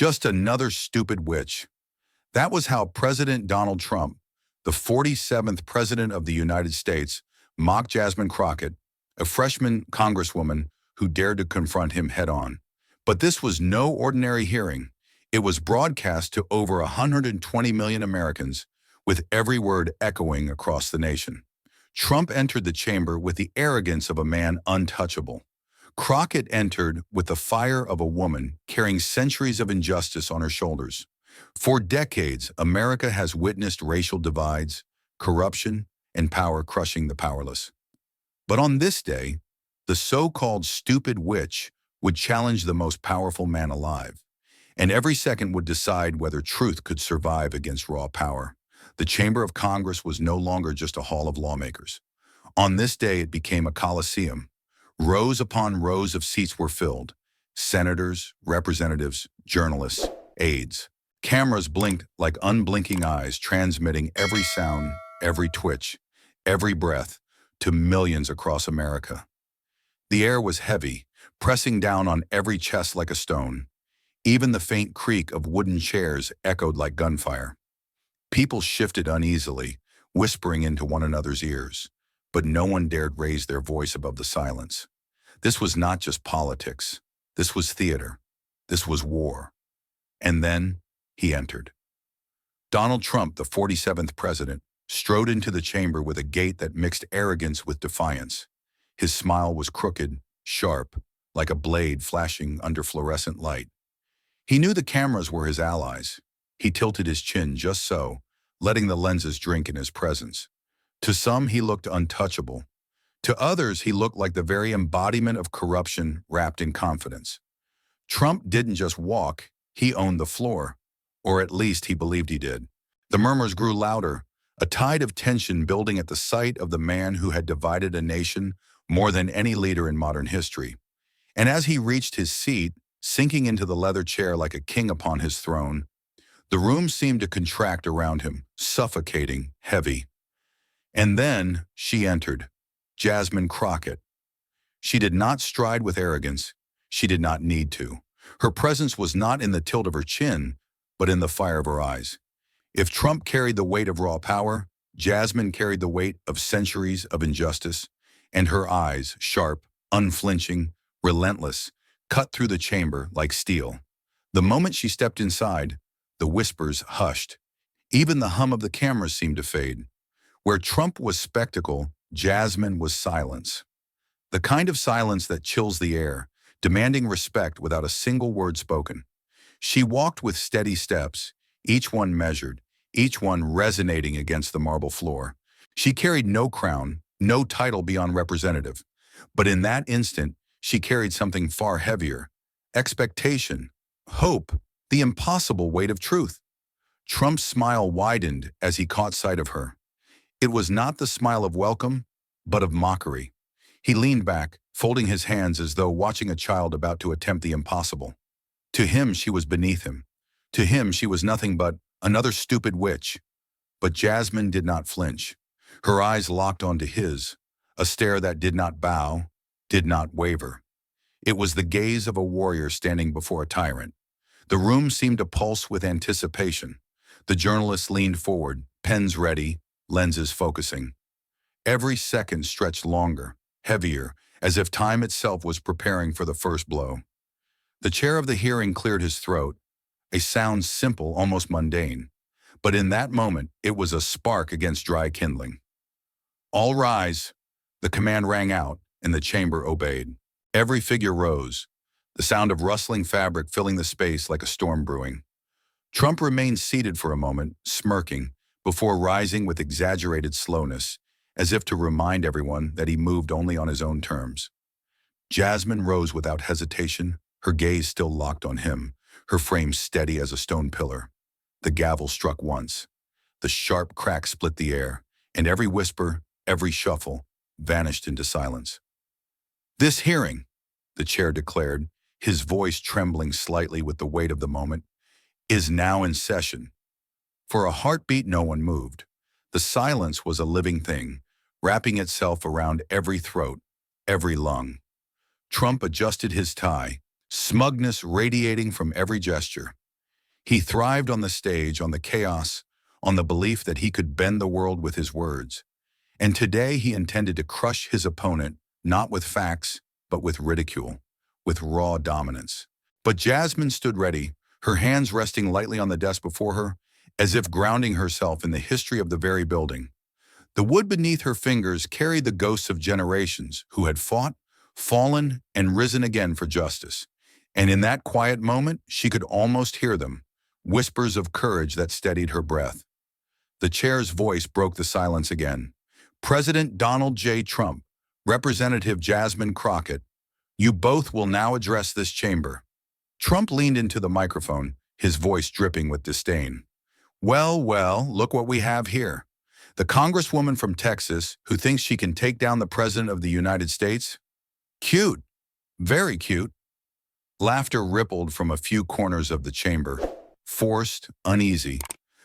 Just another stupid witch. That was how President Donald Trump, the 47th President of the United States, mocked Jasmine Crockett, a freshman congresswoman who dared to confront him head-on. But this was no ordinary hearing. It was broadcast to over 120 million Americans, with every word echoing across the nation. Trump entered the chamber with the arrogance of a man untouchable. Crockett entered with the fire of a woman carrying centuries of injustice on her shoulders. For decades, America has witnessed racial divides, corruption, and power crushing the powerless. But on this day, the so-called stupid witch would challenge the most powerful man alive, and every second would decide whether truth could survive against raw power. The Chamber of Congress was no longer just a hall of lawmakers. On this day, it became a coliseum. Rows upon rows of seats were filled. Senators, representatives, journalists, aides. Cameras blinked like unblinking eyes, transmitting every sound, every twitch, every breath to millions across America. The air was heavy, pressing down on every chest like a stone. Even the faint creak of wooden chairs echoed like gunfire. People shifted uneasily, whispering into one another's ears, but no one dared raise their voice above the silence. This was not just politics. This was theater. This was war. And then he entered. Donald Trump, the 47th president, strode into the chamber with a gait that mixed arrogance with defiance. His smile was crooked, sharp, like a blade flashing under fluorescent light. He knew the cameras were his allies. He tilted his chin just so, letting the lenses drink in his presence. To some, he looked untouchable. To others, he looked like the very embodiment of corruption wrapped in confidence. Trump didn't just walk, he owned the floor. Or at least he believed he did. The murmurs grew louder, a tide of tension building at the sight of the man who had divided a nation more than any leader in modern history. And as he reached his seat, sinking into the leather chair like a king upon his throne, the room seemed to contract around him, suffocating, heavy. And then she entered, Jasmine Crockett. She did not stride with arrogance. She did not need to. Her presence was not in the tilt of her chin, but in the fire of her eyes. If Trump carried the weight of raw power, Jasmine carried the weight of centuries of injustice, and her eyes, sharp, unflinching, relentless, cut through the chamber like steel. The moment she stepped inside, the whispers hushed. Even the hum of the cameras seemed to fade. Where Trump was spectacle, Jasmine was silence. The kind of silence that chills the air, demanding respect without a single word spoken. She walked with steady steps, each one measured, each one resonating against the marble floor. She carried no crown, no title beyond representative. But in that instant, she carried something far heavier: expectation, hope, the impossible weight of truth. Trump's smile widened as he caught sight of her. It was not the smile of welcome, but of mockery. He leaned back, folding his hands as though watching a child about to attempt the impossible. To him, she was beneath him. To him, she was nothing but another stupid witch. But Jasmine did not flinch. Her eyes locked onto his, a stare that did not bow, did not waver. It was the gaze of a warrior standing before a tyrant. The room seemed to pulse with anticipation. The journalists leaned forward, pens ready, lenses focusing. Every second stretched longer, heavier, as if time itself was preparing for the first blow. The chair of the hearing cleared his throat, a sound simple, almost mundane. But in that moment, it was a spark against dry kindling. All rise. The command rang out, and the chamber obeyed. Every figure rose, the sound of rustling fabric filling the space like a storm brewing. Trump remained seated for a moment, smirking, before rising with exaggerated slowness, as if to remind everyone that he moved only on his own terms. Jasmine rose without hesitation, her gaze still locked on him, her frame steady as a stone pillar. The gavel struck once. The sharp crack split the air, and every whisper, every shuffle, vanished into silence. "This hearing," the chair declared, his voice trembling slightly with the weight of the moment, "is now in session." For a heartbeat, no one moved. The silence was a living thing, wrapping itself around every throat, every lung. Trump adjusted his tie, smugness radiating from every gesture. He thrived on the stage, on the chaos, on the belief that he could bend the world with his words. And today he intended to crush his opponent, not with facts, but with ridicule, with raw dominance. But Jasmine stood ready, her hands resting lightly on the desk before her, as if grounding herself in the history of the very building. The wood beneath her fingers carried the ghosts of generations who had fought, fallen, and risen again for justice. And in that quiet moment, she could almost hear them, whispers of courage that steadied her breath. The chair's voice broke the silence again. President Donald J. Trump, Representative Jasmine Crockett, you both will now address this chamber. Trump leaned into the microphone, his voice dripping with disdain. Well, well, look what we have here. The congresswoman from Texas who thinks she can take down the President of the United States? Cute. Very cute. Laughter rippled from a few corners of the chamber, forced, uneasy.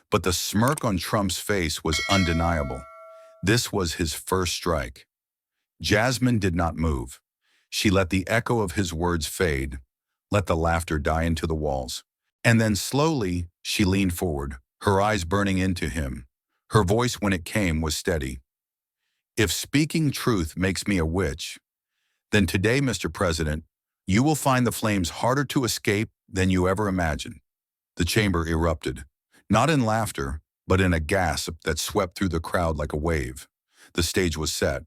But the smirk on Trump's face was undeniable. This was his first strike. Jasmine did not move. She let the echo of his words fade, let the laughter die into the walls. And then slowly, she leaned forward, her eyes burning into him. Her voice, when it came, was steady. If speaking truth makes me a witch, then today, Mr. President, you will find the flames harder to escape than you ever imagined. The chamber erupted, not in laughter, but in a gasp that swept through the crowd like a wave. The stage was set.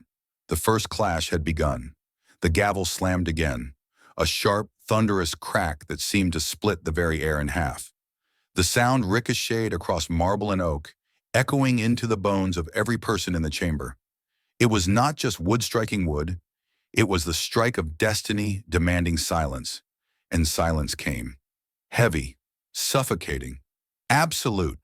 The first clash had begun. The gavel slammed again, a sharp, thunderous crack that seemed to split the very air in half. The sound ricocheted across marble and oak, echoing into the bones of every person in the chamber. It was not just wood striking wood. It was the strike of destiny demanding silence. And silence came. Heavy, suffocating, absolute.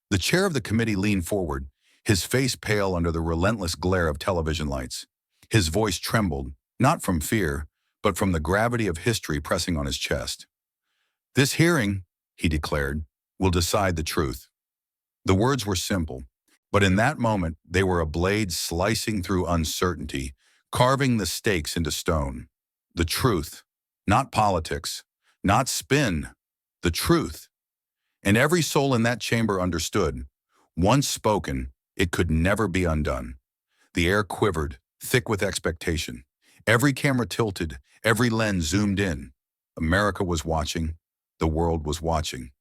The chair of the committee leaned forward, his face pale under the relentless glare of television lights. His voice trembled, not from fear, but from the gravity of history pressing on his chest. This hearing, he declared, will decide the truth. The words were simple, but in that moment they were a blade slicing through uncertainty, carving the stakes into stone. The truth, not politics, not spin, the truth. And every soul in that chamber understood. Once spoken, it could never be undone. The air quivered, thick with expectation. Every camera tilted, every lens zoomed in. America was watching. The world was watching.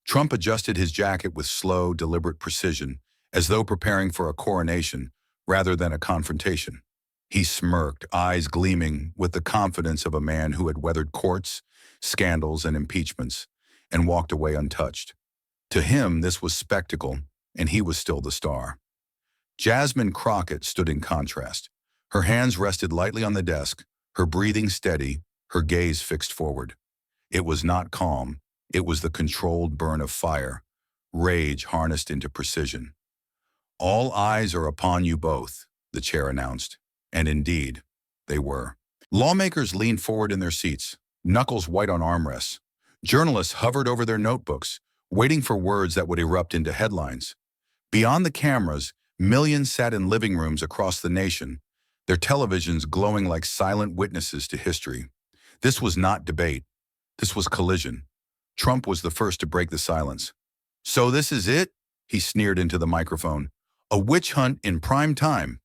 Trump adjusted his jacket with slow, deliberate precision, as though preparing for a coronation rather than a confrontation. He smirked, eyes gleaming with the confidence of a man who had weathered courts, scandals, and impeachments, and walked away untouched. To him, this was spectacle, and he was still the star. Jasmine Crockett stood in contrast. Her hands rested lightly on the desk, her breathing steady, her gaze fixed forward. It was not calm. It was the controlled burn of fire, rage harnessed into precision. All eyes are upon you both, the chair announced. And indeed, they were. Lawmakers leaned forward in their seats, knuckles white on armrests. Journalists hovered over their notebooks, waiting for words that would erupt into headlines. Beyond the cameras, millions sat in living rooms across the nation, their televisions glowing like silent witnesses to history. This was not debate. This was collision. Trump was the first to break the silence. So this is it? He sneered into the microphone. A witch hunt in prime time.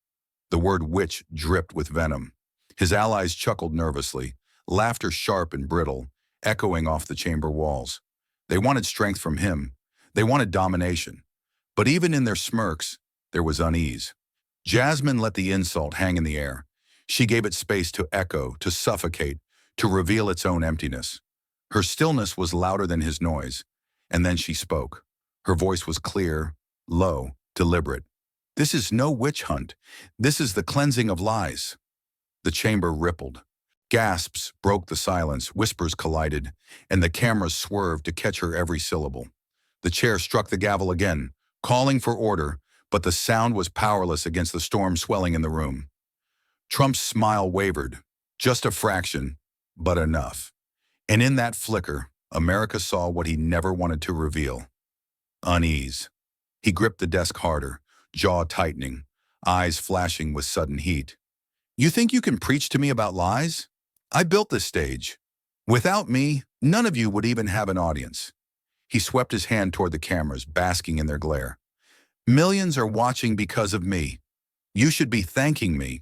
The word witch dripped with venom. His allies chuckled nervously, laughter sharp and brittle, echoing off the chamber walls. They wanted strength from him. They wanted domination. But even in their smirks, there was unease. Jasmine let the insult hang in the air. She gave it space to echo, to suffocate, to reveal its own emptiness. Her stillness was louder than his noise, and then she spoke. Her voice was clear, low, deliberate. This is no witch hunt. This is the cleansing of lies. The chamber rippled. Gasps broke the silence, whispers collided, and the cameras swerved to catch her every syllable. The chair struck the gavel again, calling for order, but the sound was powerless against the storm swelling in the room. Trump's smile wavered, just a fraction, but enough. And in that flicker, America saw what he never wanted to reveal. Unease. He gripped the desk harder, jaw tightening, eyes flashing with sudden heat. You think you can preach to me about lies? I built this stage. Without me, none of you would even have an audience. He swept his hand toward the cameras, basking in their glare. Millions are watching because of me. You should be thanking me.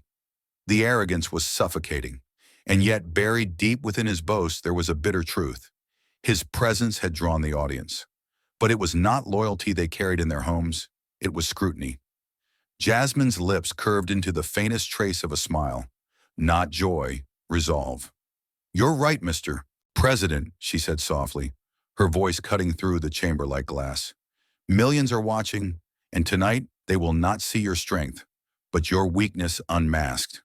The arrogance was suffocating, and yet buried deep within his boast there was a bitter truth. His presence had drawn the audience. But it was not loyalty they carried in their homes, it was scrutiny. Jasmine's lips curved into the faintest trace of a smile. Not joy, resolve. You're right, Mr. President, she said softly, her voice cutting through the chamber like glass. Millions are watching, and tonight they will not see your strength, but your weakness unmasked.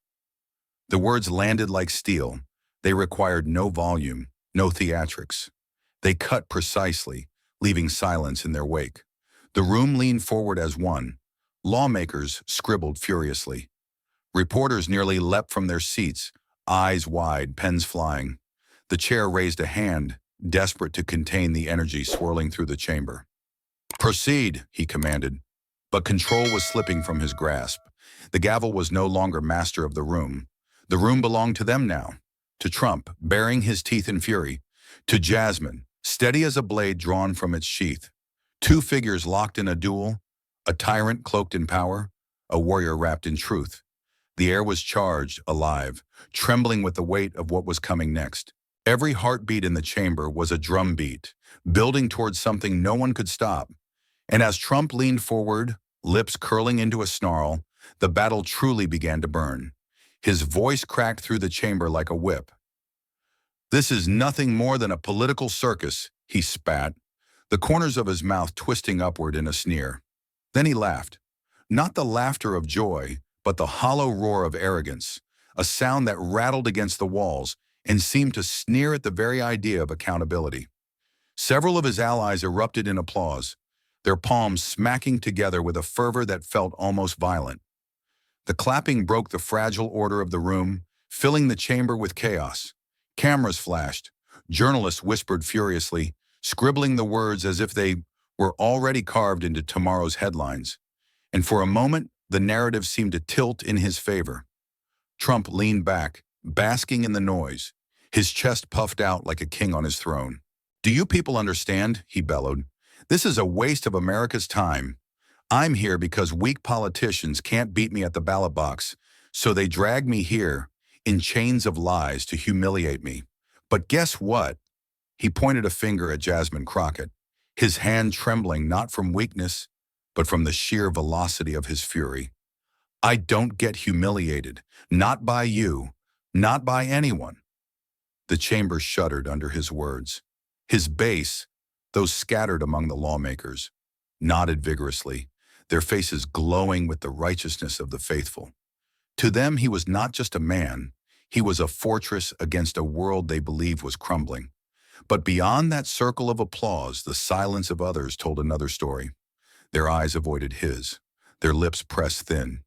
The words landed like steel. They required no volume, no theatrics. They cut precisely, leaving silence in their wake. The room leaned forward as one. Lawmakers scribbled furiously. Reporters nearly leapt from their seats, eyes wide, pens flying. The chair raised a hand, desperate to contain the energy swirling through the chamber. Proceed, he commanded. But control was slipping from his grasp. The gavel was no longer master of the room. The room belonged to them now. To Trump, baring his teeth in fury. To Jasmine, steady as a blade drawn from its sheath. Two figures locked in a duel, a tyrant cloaked in power, a warrior wrapped in truth. The air was charged, alive, trembling with the weight of what was coming next. Every heartbeat in the chamber was a drumbeat, building towards something no one could stop. And as Trump leaned forward, lips curling into a snarl, the battle truly began to burn. His voice cracked through the chamber like a whip. This is nothing more than a political circus, he spat, the corners of his mouth twisting upward in a sneer. Then he laughed. Not the laughter of joy, but the hollow roar of arrogance, a sound that rattled against the walls and seemed to sneer at the very idea of accountability. Several of his allies erupted in applause, their palms smacking together with a fervor that felt almost violent. The clapping broke the fragile order of the room, filling the chamber with chaos. Cameras flashed. Journalists whispered furiously, scribbling the words as if they were already carved into tomorrow's headlines. And for a moment, the narrative seemed to tilt in his favor. Trump leaned back, basking in the noise, his chest puffed out like a king on his throne. Do you people understand? He bellowed. This is a waste of America's time. I'm here because weak politicians can't beat me at the ballot box, so they drag me here in chains of lies to humiliate me. But guess what? He pointed a finger at Jasmine Crockett, his hand trembling not from weakness, but from the sheer velocity of his fury. I don't get humiliated, not by you, not by anyone. The chamber shuddered under his words. His base, those scattered among the lawmakers, nodded vigorously, their faces glowing with the righteousness of the faithful. To them, he was not just a man, he was a fortress against a world they believed was crumbling. But beyond that circle of applause, the silence of others told another story. Their eyes avoided his, their lips pressed thin.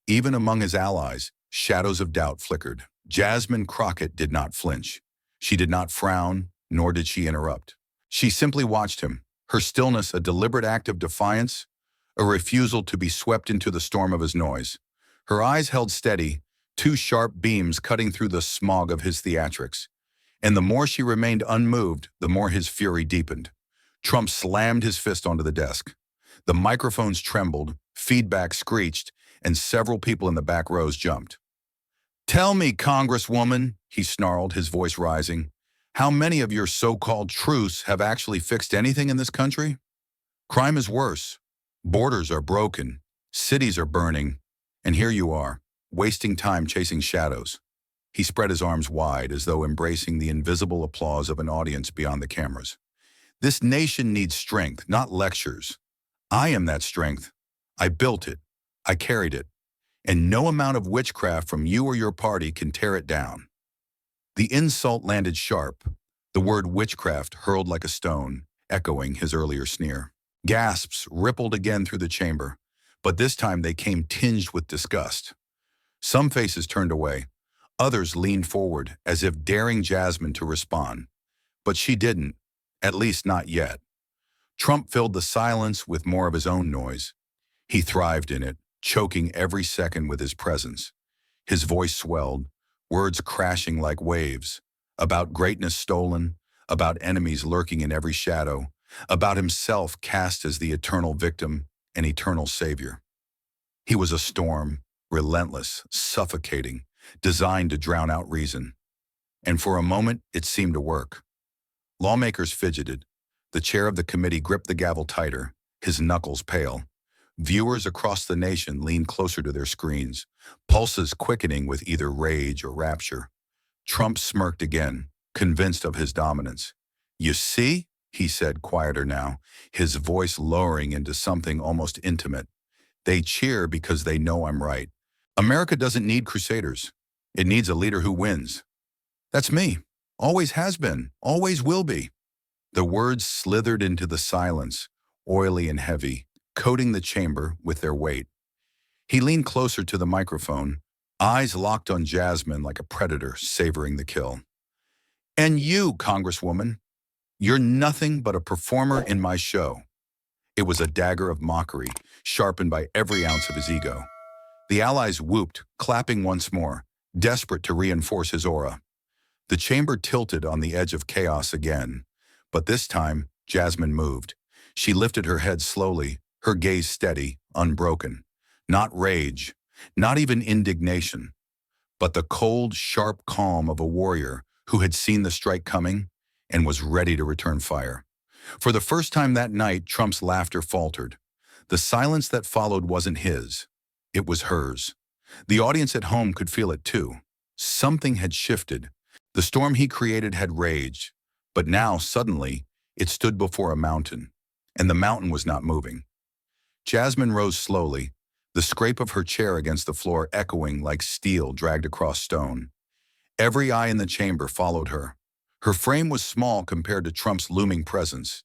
Even among his allies, shadows of doubt flickered. Jasmine Crockett did not flinch. She did not frown, nor did she interrupt. She simply watched him, her stillness a deliberate act of defiance, a refusal to be swept into the storm of his noise. Her eyes held steady, two sharp beams cutting through the smog of his theatrics. And the more she remained unmoved, the more his fury deepened. Trump slammed his fist onto the desk. The microphones trembled, feedback screeched, and several people in the back rows jumped. Tell me, Congresswoman, he snarled, his voice rising, how many of your so-called truths have actually fixed anything in this country? Crime is worse. Borders are broken. Cities are burning. And here you are, wasting time chasing shadows. He spread his arms wide as though embracing the invisible applause of an audience beyond the cameras. This nation needs strength, not lectures. I am that strength. I built it. I carried it. And no amount of witchcraft from you or your party can tear it down. The insult landed sharp, the word witchcraft hurled like a stone, echoing his earlier sneer. Gasps rippled again through the chamber, but this time they came tinged with disgust. Some faces turned away. Others leaned forward, as if daring Jasmine to respond. But she didn't, at least not yet. Trump filled the silence with more of his own noise. He thrived in it, choking every second with his presence. His voice swelled, words crashing like waves, about greatness stolen, about enemies lurking in every shadow, about himself cast as the eternal victim and eternal savior. He was a storm, relentless, suffocating, designed to drown out reason. And for a moment, it seemed to work. Lawmakers fidgeted. The chair of the committee gripped the gavel tighter, his knuckles pale. Viewers across the nation leaned closer to their screens, pulses quickening with either rage or rapture. Trump smirked again, convinced of his dominance. "You see?" he said, quieter now, his voice lowering into something almost intimate. "They cheer because they know I'm right. America doesn't need crusaders. It needs a leader who wins. That's me. Always has been. Always will be." The words slithered into the silence, oily and heavy, coating the chamber with their weight. He leaned closer to the microphone, eyes locked on Jasmine like a predator savoring the kill. "And you, Congresswoman, you're nothing but a performer in my show." It was a dagger of mockery, sharpened by every ounce of his ego. The allies whooped, clapping once more, desperate to reinforce his aura. The chamber tilted on the edge of chaos again, but this time, Jasmine moved. She lifted her head slowly, her gaze steady, unbroken. Not rage, not even indignation, but the cold, sharp calm of a warrior who had seen the strike coming and was ready to return fire. For the first time that night, Trump's laughter faltered. The silence that followed wasn't his. It was hers. The audience at home could feel it too. Something had shifted. The storm he created had raged, but now, suddenly, it stood before a mountain, and the mountain was not moving. Jasmine rose slowly, the scrape of her chair against the floor echoing like steel dragged across stone. Every eye in the chamber followed her. Her frame was small compared to Trump's looming presence.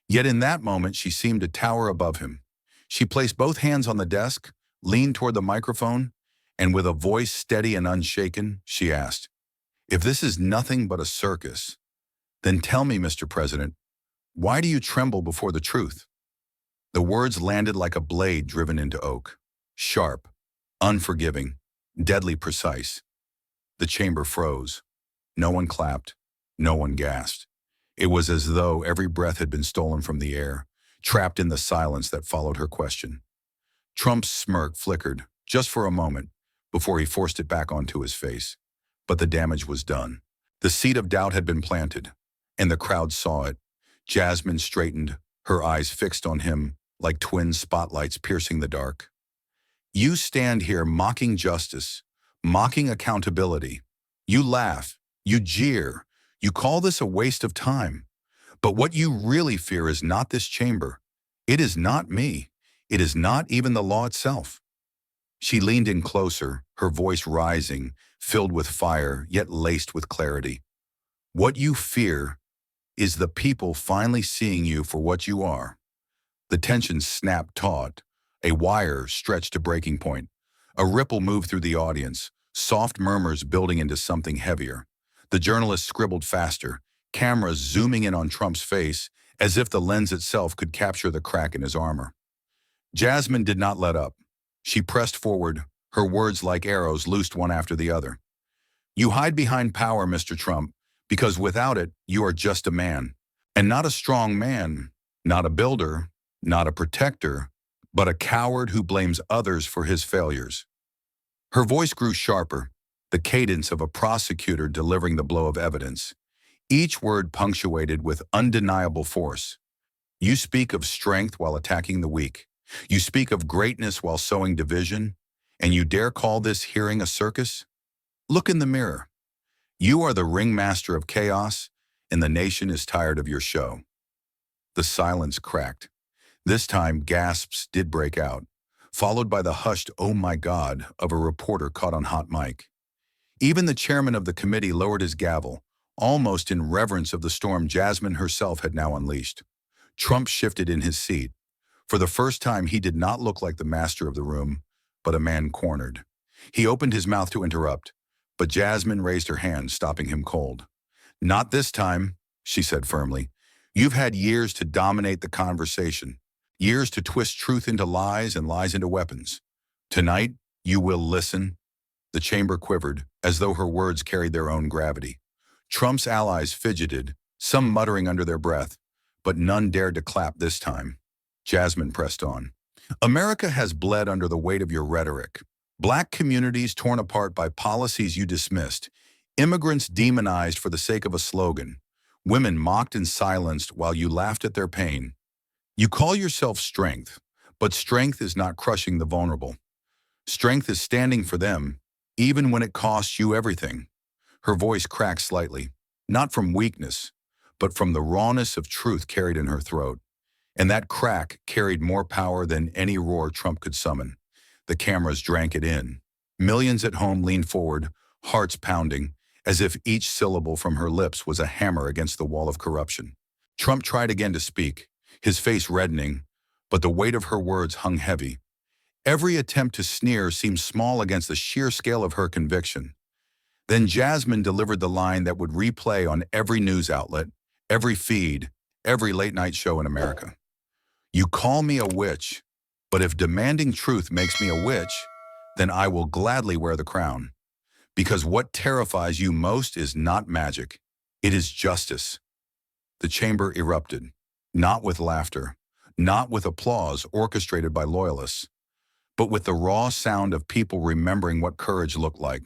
Yet in that moment, she seemed to tower above him. She placed both hands on the desk, leaned toward the microphone, and with a voice steady and unshaken, she asked, "If this is nothing but a circus, then tell me, Mr. President, why do you tremble before the truth?" The words landed like a blade driven into oak. Sharp, unforgiving, deadly precise. The chamber froze. No one clapped. No one gasped. It was as though every breath had been stolen from the air, trapped in the silence that followed her question. Trump's smirk flickered, just for a moment, before he forced it back onto his face. But the damage was done. The seed of doubt had been planted, and the crowd saw it. Jasmine straightened, her eyes fixed on him like twin spotlights piercing the dark. "You stand here mocking justice, mocking accountability. You laugh, you jeer, you call this a waste of time. But what you really fear is not this chamber. It is not me. It is not even the law itself." She leaned in closer, her voice rising, filled with fire, yet laced with clarity. "What you fear is the people finally seeing you for what you are." The tension snapped taut, a wire stretched to breaking point. A ripple moved through the audience, soft murmurs building into something heavier. The journalist scribbled faster, cameras zooming in on Trump's face as if the lens itself could capture the crack in his armor. Jasmine did not let up. She pressed forward, her words like arrows loosed one after the other. "You hide behind power, Mr. Trump, because without it, you are just a man. And not a strong man, not a builder, not a protector, but a coward who blames others for his failures." Her voice grew sharper, the cadence of a prosecutor delivering the blow of evidence, each word punctuated with undeniable force. "You speak of strength while attacking the weak. You speak of greatness while sowing division, and you dare call this hearing a circus? Look in the mirror. You are the ringmaster of chaos, and the nation is tired of your show." The silence cracked. This time, gasps did break out, followed by the hushed "oh my God" of a reporter caught on hot mic. Even the chairman of the committee lowered his gavel, almost in reverence of the storm Jasmine herself had now unleashed. Trump shifted in his seat. For the first time, he did not look like the master of the room, but a man cornered. He opened his mouth to interrupt, but Jasmine raised her hand, stopping him cold. "Not this time," she said firmly. "You've had years to dominate the conversation, years to twist truth into lies and lies into weapons. Tonight, you will listen." The chamber quivered, as though her words carried their own gravity. Trump's allies fidgeted, some muttering under their breath, but none dared to clap this time. Jasmine pressed on. America has bled under the weight of your rhetoric. Black communities torn apart by policies you dismissed. Immigrants demonized for the sake of a slogan. Women mocked and silenced while you laughed at their pain. You call yourself strength, but strength is not crushing the vulnerable. Strength is standing for them, even when it costs you everything. Her voice cracked slightly, not from weakness, but from the rawness of truth carried in her throat. And that crack carried more power than any roar Trump could summon. The cameras drank it in. Millions at home leaned forward, hearts pounding, as if each syllable from her lips was a hammer against the wall of corruption. Trump tried again to speak, his face reddening, but the weight of her words hung heavy. Every attempt to sneer seemed small against the sheer scale of her conviction. Then Jasmine delivered the line that would replay on every news outlet, every feed, every late-night show in America. You call me a witch, but if demanding truth makes me a witch, then I will gladly wear the crown. Because what terrifies you most is not magic, it is justice. The chamber erupted, not with laughter, not with applause orchestrated by loyalists, but with the raw sound of people remembering what courage looked like.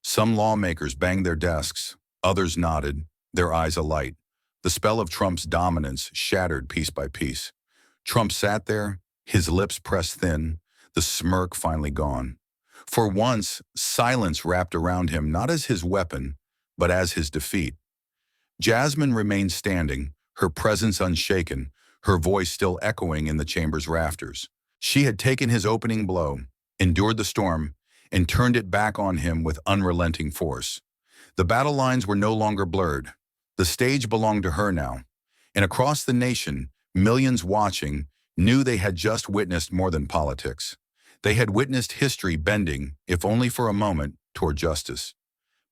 Some lawmakers banged their desks, others nodded, their eyes alight. The spell of Trump's dominance shattered piece by piece. Trump sat there, his lips pressed thin, the smirk finally gone. For once, silence wrapped around him not as his weapon, but as his defeat. Jasmine remained standing, her presence unshaken, her voice still echoing in the chamber's rafters. She had taken his opening blow, endured the storm, and turned it back on him with unrelenting force. The battle lines were no longer blurred. The stage belonged to her now. And across the nation, millions watching knew they had just witnessed more than politics. They had witnessed history bending, if only for a moment, toward justice.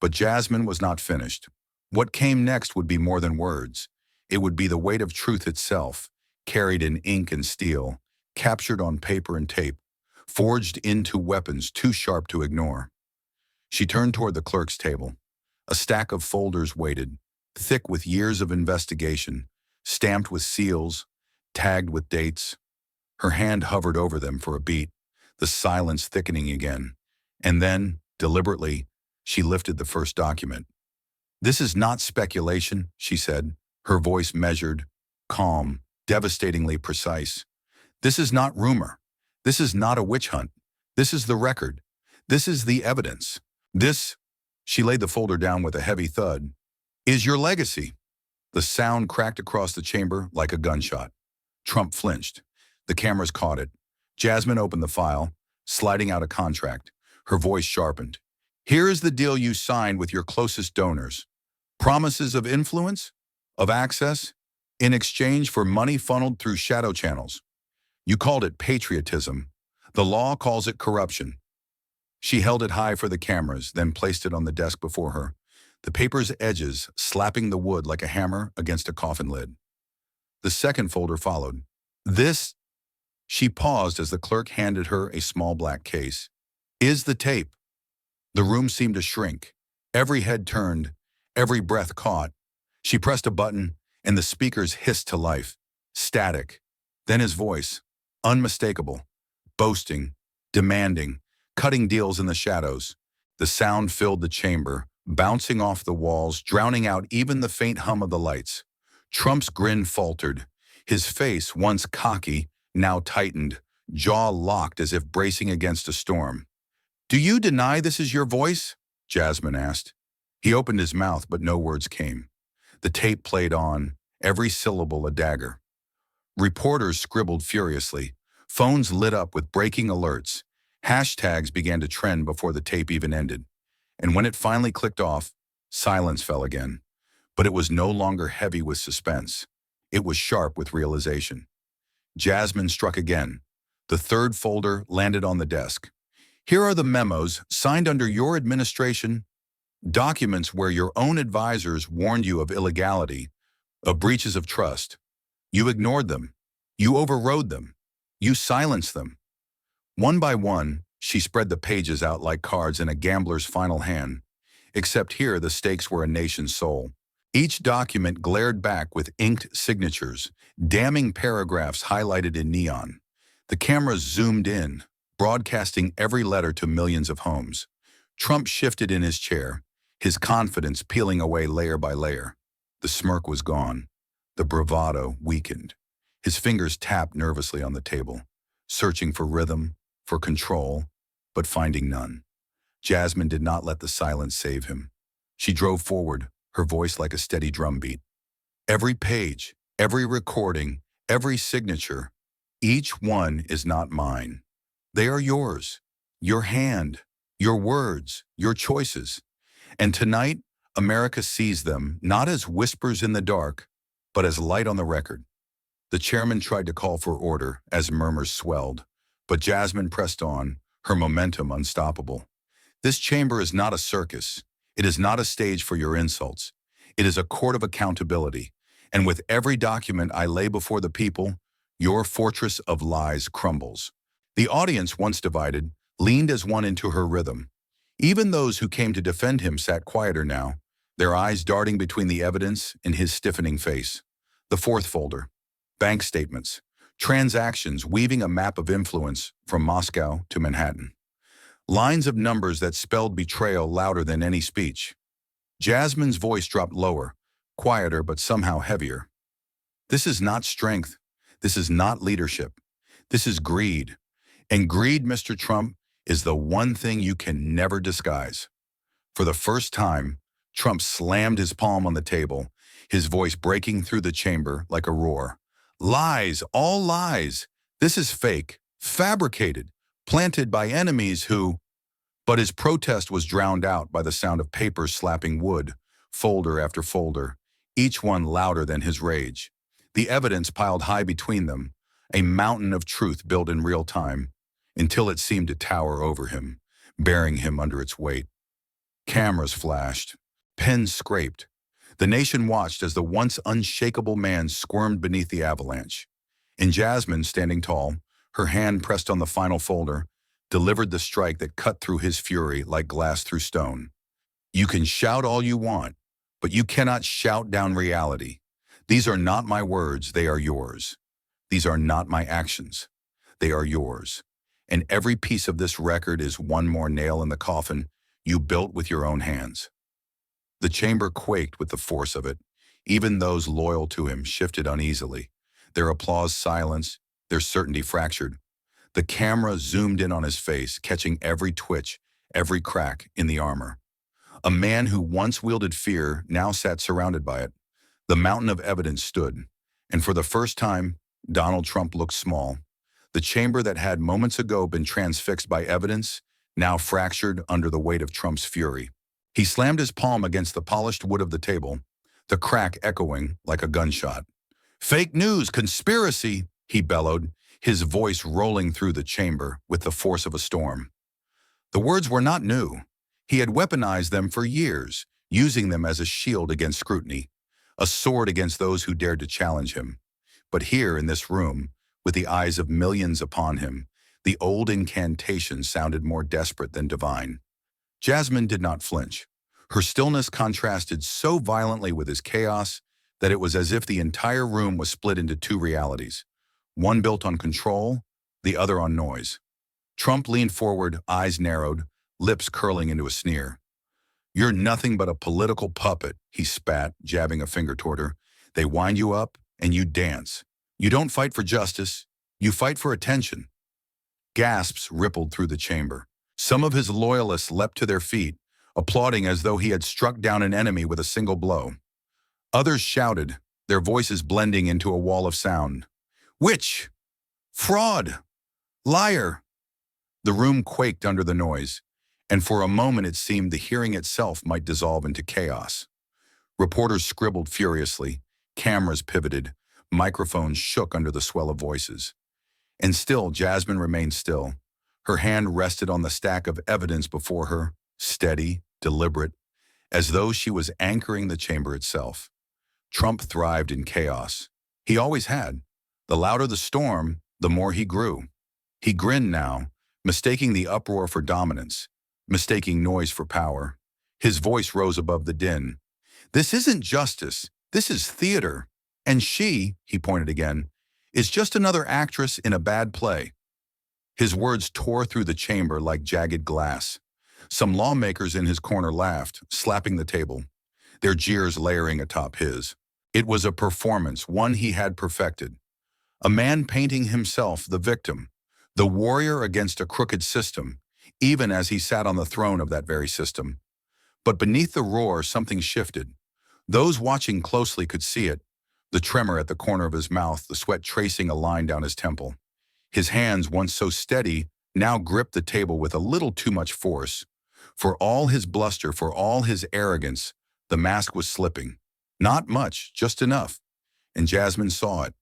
But Jasmine was not finished. What came next would be more than words. It would be the weight of truth itself, carried in ink and steel, captured on paper and tape, forged into weapons too sharp to ignore. She turned toward the clerk's table. A stack of folders waited, thick with years of investigation, stamped with seals, tagged with dates. Her hand hovered over them for a beat, the silence thickening again. And then, deliberately, she lifted the first document. "This is not speculation," she said, her voice measured, calm, devastatingly precise. "This is not rumor. This is not a witch hunt. This is the record. This is the evidence. This," she laid the folder down with a heavy thud, "is your legacy." The sound cracked across the chamber like a gunshot. Trump flinched. The cameras caught it. Jasmine opened the file, sliding out a contract. Her voice sharpened. "Here is the deal you signed with your closest donors. Promises of influence, of access, in exchange for money funneled through shadow channels. You called it patriotism. The law calls it corruption." She held it high for the cameras, then placed it on the desk before her, the paper's edges slapping the wood like a hammer against a coffin lid. The second folder followed. "This," she paused as the clerk handed her a small black case, "is the tape." The room seemed to shrink. Every head turned, every breath caught. She pressed a button, and the speakers hissed to life. Static. Then his voice, unmistakable, boasting, demanding, cutting deals in the shadows. The sound filled the chamber, bouncing off the walls, drowning out even the faint hum of the lights. Trump's grin faltered. His face, once cocky, now tightened, jaw locked as if bracing against a storm. "Do you deny this is your voice?" Jasmine asked. He opened his mouth, but no words came. The tape played on, every syllable a dagger. Reporters scribbled furiously. Phones lit up with breaking alerts. Hashtags began to trend before the tape even ended. And when it finally clicked off, silence fell again. But it was no longer heavy with suspense. It was sharp with realization. Jasmine struck again. The third folder landed on the desk. "Here are the memos signed under your administration, documents where your own advisors warned you of illegality, of breaches of trust. You ignored them. You overrode them. You silenced them." One by one, she spread the pages out like cards in a gambler's final hand. Except here, the stakes were a nation's soul. Each document glared back with inked signatures, damning paragraphs highlighted in neon. The cameras zoomed in, broadcasting every letter to millions of homes. Trump shifted in his chair, his confidence peeling away layer by layer. The smirk was gone. The bravado weakened. His fingers tapped nervously on the table, searching for rhythm, for control, but finding none. Jasmine did not let the silence save him. She drove forward, her voice like a steady drumbeat. Every page, every recording, every signature, each one is not mine. They are yours, your hand, your words, your choices. And tonight, America sees them not as whispers in the dark, but as light on the record. The chairman tried to call for order as murmurs swelled, but Jasmine pressed on, her momentum unstoppable. This chamber is not a circus. It is not a stage for your insults. It is a court of accountability. And with every document I lay before the people, your fortress of lies crumbles. The audience, once divided, leaned as one into her rhythm. Even those who came to defend him sat quieter now, their eyes darting between the evidence and his stiffening face. The fourth folder. Bank statements. Transactions weaving a map of influence from Moscow to Manhattan. Lines of numbers that spelled betrayal louder than any speech. Jasmine's voice dropped lower, quieter but somehow heavier. This is not strength. This is not leadership. This is greed. And greed, Mr. Trump, is the one thing you can never disguise. For the first time, Trump slammed his palm on the table, his voice breaking through the chamber like a roar. Lies, all lies. This is fake, fabricated, planted by enemies who... But his protest was drowned out by the sound of papers slapping wood, folder after folder, each one louder than his rage. The evidence piled high between them, a mountain of truth built in real time, until it seemed to tower over him, bearing him under its weight. Cameras flashed, pens scraped. The nation watched as the once unshakable man squirmed beneath the avalanche. And Jasmine, standing tall, her hand pressed on the final folder, delivered the strike that cut through his fury like glass through stone. You can shout all you want, but you cannot shout down reality. These are not my words, they are yours. These are not my actions, they are yours. And every piece of this record is one more nail in the coffin you built with your own hands. The chamber quaked with the force of it. Even those loyal to him shifted uneasily, their applause silenced, their certainty fractured. The camera zoomed in on his face, catching every twitch, every crack in the armor. A man who once wielded fear now sat surrounded by it. The mountain of evidence stood, and for the first time, Donald Trump looked small. The chamber that had moments ago been transfixed by evidence, now fractured under the weight of Trump's fury. He slammed his palm against the polished wood of the table, the crack echoing like a gunshot. "Fake news, conspiracy," he bellowed, his voice rolling through the chamber with the force of a storm. The words were not new. He had weaponized them for years, using them as a shield against scrutiny, a sword against those who dared to challenge him. But here in this room, with the eyes of millions upon him, the old incantation sounded more desperate than divine. Jasmine did not flinch. Her stillness contrasted so violently with his chaos that it was as if the entire room was split into two realities, one built on control, the other on noise. Trump leaned forward, eyes narrowed, lips curling into a sneer. "You're nothing but a political puppet," he spat, jabbing a finger toward her. "They wind you up, and you dance. You don't fight for justice, you fight for attention." Gasps rippled through the chamber. Some of his loyalists leapt to their feet, applauding as though he had struck down an enemy with a single blow. Others shouted, their voices blending into a wall of sound. "Witch! Fraud! Liar!" The room quaked under the noise, and for a moment it seemed the hearing itself might dissolve into chaos. Reporters scribbled furiously, cameras pivoted, microphones shook under the swell of voices. And still Jasmine remained still. Her hand rested on the stack of evidence before her, steady, deliberate, as though she was anchoring the chamber itself. Trump thrived in chaos. He always had. The louder the storm, the more he grew. He grinned now, mistaking the uproar for dominance, mistaking noise for power. His voice rose above the din. This isn't justice. This is theater. And she, he pointed again, is just another actress in a bad play. His words tore through the chamber like jagged glass. Some lawmakers in his corner laughed, slapping the table, their jeers layering atop his. It was a performance, one he had perfected. A man painting himself the victim, the warrior against a crooked system, even as he sat on the throne of that very system. But beneath the roar, something shifted. Those watching closely could see it, the tremor at the corner of his mouth, the sweat tracing a line down his temple. His hands, once so steady, now gripped the table with a little too much force. For all his bluster, for all his arrogance, the mask was slipping. Not much, just enough. And Jasmine saw it.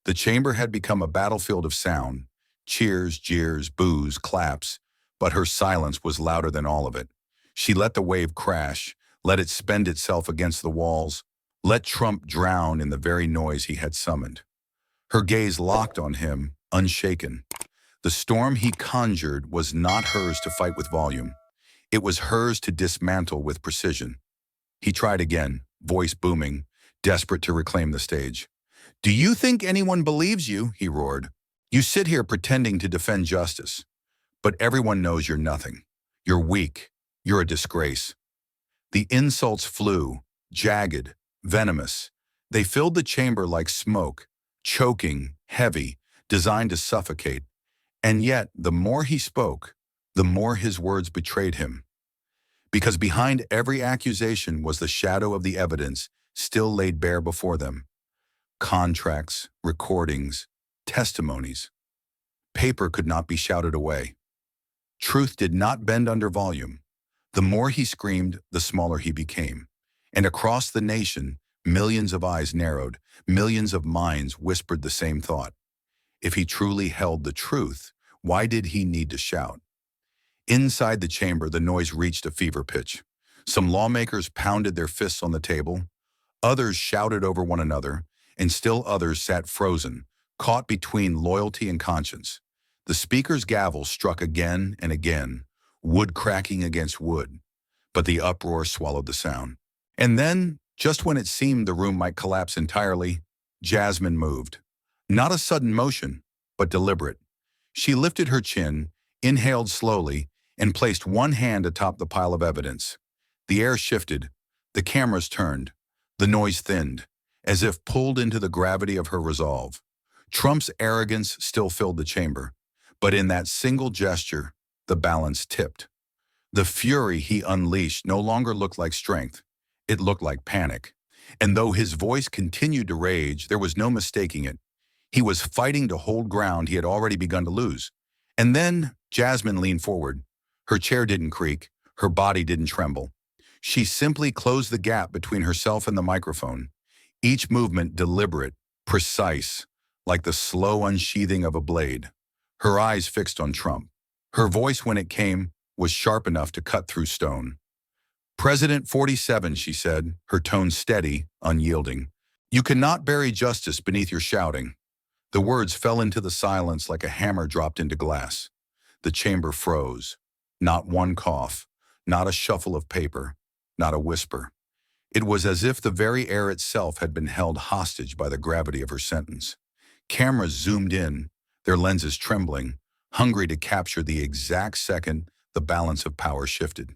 The chamber had become a battlefield of sound. Cheers, jeers, boos, claps. But her silence was louder than all of it. She let the wave crash, let it spend itself against the walls, let Trump drown in the very noise he had summoned. Her gaze locked on him, unshaken. The storm he conjured was not hers to fight with volume. It was hers to dismantle with precision. He tried again, voice booming, desperate to reclaim the stage. "Do you think anyone believes you?" he roared. "You sit here pretending to defend justice, but everyone knows you're nothing. You're weak. You're a disgrace." The insults flew, jagged, venomous. They filled the chamber like smoke, choking, heavy, designed to suffocate. And yet, the more he spoke, the more his words betrayed him. Because behind every accusation was the shadow of the evidence still laid bare before them. Contracts, recordings, testimonies. Paper could not be shouted away. Truth did not bend under volume. The more he screamed, the smaller he became. And across the nation, millions of eyes narrowed, millions of minds whispered the same thought. If he truly held the truth, why did he need to shout? Inside the chamber, the noise reached a fever pitch. Some lawmakers pounded their fists on the table. Others shouted over one another, and still others sat frozen, caught between loyalty and conscience. The speaker's gavel struck again and again, wood cracking against wood, but the uproar swallowed the sound. And then, just when it seemed the room might collapse entirely, Jasmine moved. Not a sudden motion, but deliberate. She lifted her chin, inhaled slowly, and placed one hand atop the pile of evidence. The air shifted, the cameras turned, the noise thinned, as if pulled into the gravity of her resolve. Trump's arrogance still filled the chamber, but in that single gesture, the balance tipped. The fury he unleashed no longer looked like strength. It looked like panic. And though his voice continued to rage, there was no mistaking it. He was fighting to hold ground he had already begun to lose. And then Jasmine leaned forward. Her chair didn't creak. Her body didn't tremble. She simply closed the gap between herself and the microphone. Each movement deliberate, precise, like the slow unsheathing of a blade. Her eyes fixed on Trump. Her voice, when it came, was sharp enough to cut through stone. "President 47, she said, her tone steady, unyielding. "You cannot bury justice beneath your shouting." The words fell into the silence like a hammer dropped into glass. The chamber froze. Not one cough, not a shuffle of paper, not a whisper. It was as if the very air itself had been held hostage by the gravity of her sentence. Cameras zoomed in, their lenses trembling, hungry to capture the exact second the balance of power shifted.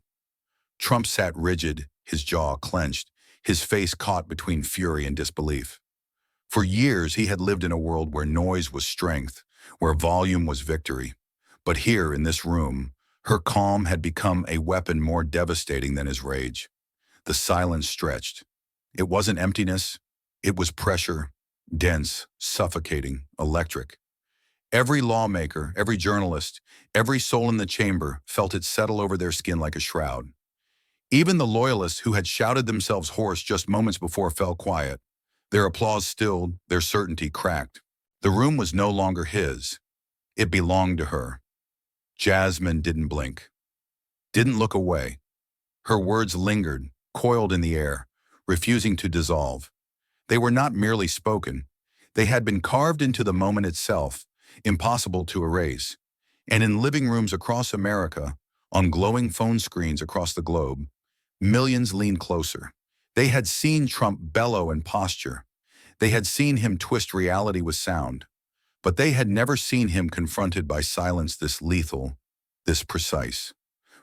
Trump sat rigid, his jaw clenched, his face caught between fury and disbelief. For years, he had lived in a world where noise was strength, where volume was victory. But here, in this room, her calm had become a weapon more devastating than his rage. The silence stretched. It wasn't emptiness. It was pressure, dense, suffocating, electric. Every lawmaker, every journalist, every soul in the chamber felt it settle over their skin like a shroud. Even the loyalists who had shouted themselves hoarse just moments before fell quiet. Their applause stilled, their certainty cracked. The room was no longer his. It belonged to her. Jasmine didn't blink, didn't look away. Her words lingered, coiled in the air, refusing to dissolve. They were not merely spoken. They had been carved into the moment itself, impossible to erase. And in living rooms across America, on glowing phone screens across the globe, millions leaned closer. They had seen Trump bellow and posture. They had seen him twist reality with sound. But they had never seen him confronted by silence this lethal, this precise.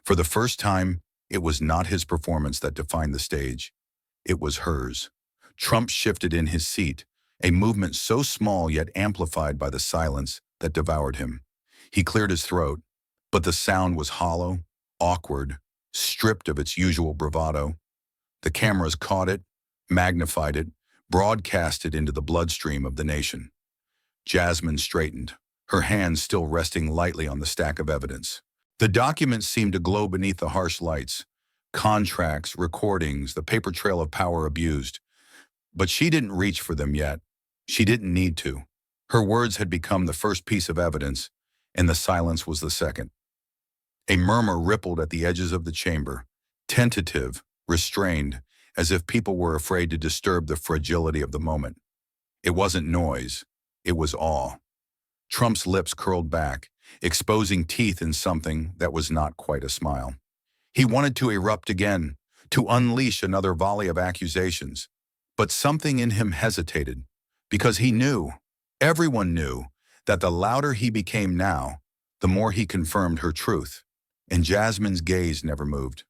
For the first time, it was not his performance that defined the stage. It was hers. Trump shifted in his seat, a movement so small yet amplified by the silence that devoured him. He cleared his throat, but the sound was hollow, awkward, stripped of its usual bravado. The cameras caught it, magnified it, broadcast it into the bloodstream of the nation. Jasmine straightened, her hands still resting lightly on the stack of evidence. The documents seemed to glow beneath the harsh lights. Contracts, recordings, the paper trail of power abused. But she didn't reach for them yet. She didn't need to. Her words had become the first piece of evidence, and the silence was the second. A murmur rippled at the edges of the chamber, tentative, restrained, as if people were afraid to disturb the fragility of the moment. It wasn't noise. It was awe. Trump's lips curled back, exposing teeth in something that was not quite a smile. He wanted to erupt again, to unleash another volley of accusations. But something in him hesitated, because he knew, everyone knew, that the louder he became now, the more he confirmed her truth. And Jasmine's gaze never moved.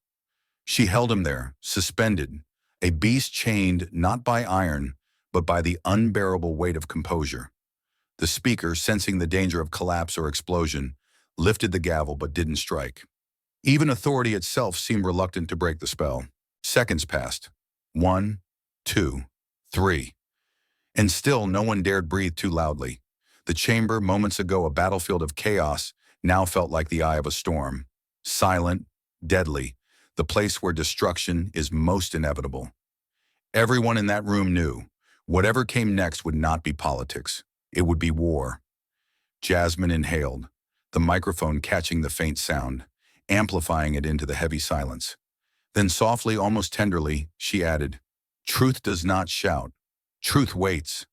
She held him there, suspended, a beast chained not by iron, but by the unbearable weight of composure. The speaker, sensing the danger of collapse or explosion, lifted the gavel but didn't strike. Even authority itself seemed reluctant to break the spell. Seconds passed. 1, 2, 3. And still no one dared breathe too loudly. The chamber, moments ago a battlefield of chaos, now felt like the eye of a storm. Silent, deadly, the place where destruction is most inevitable. Everyone in that room knew, whatever came next would not be politics. It would be war. Jasmine inhaled, the microphone catching the faint sound, amplifying it into the heavy silence. Then softly, almost tenderly, she added, "Truth does not shout. Truth waits.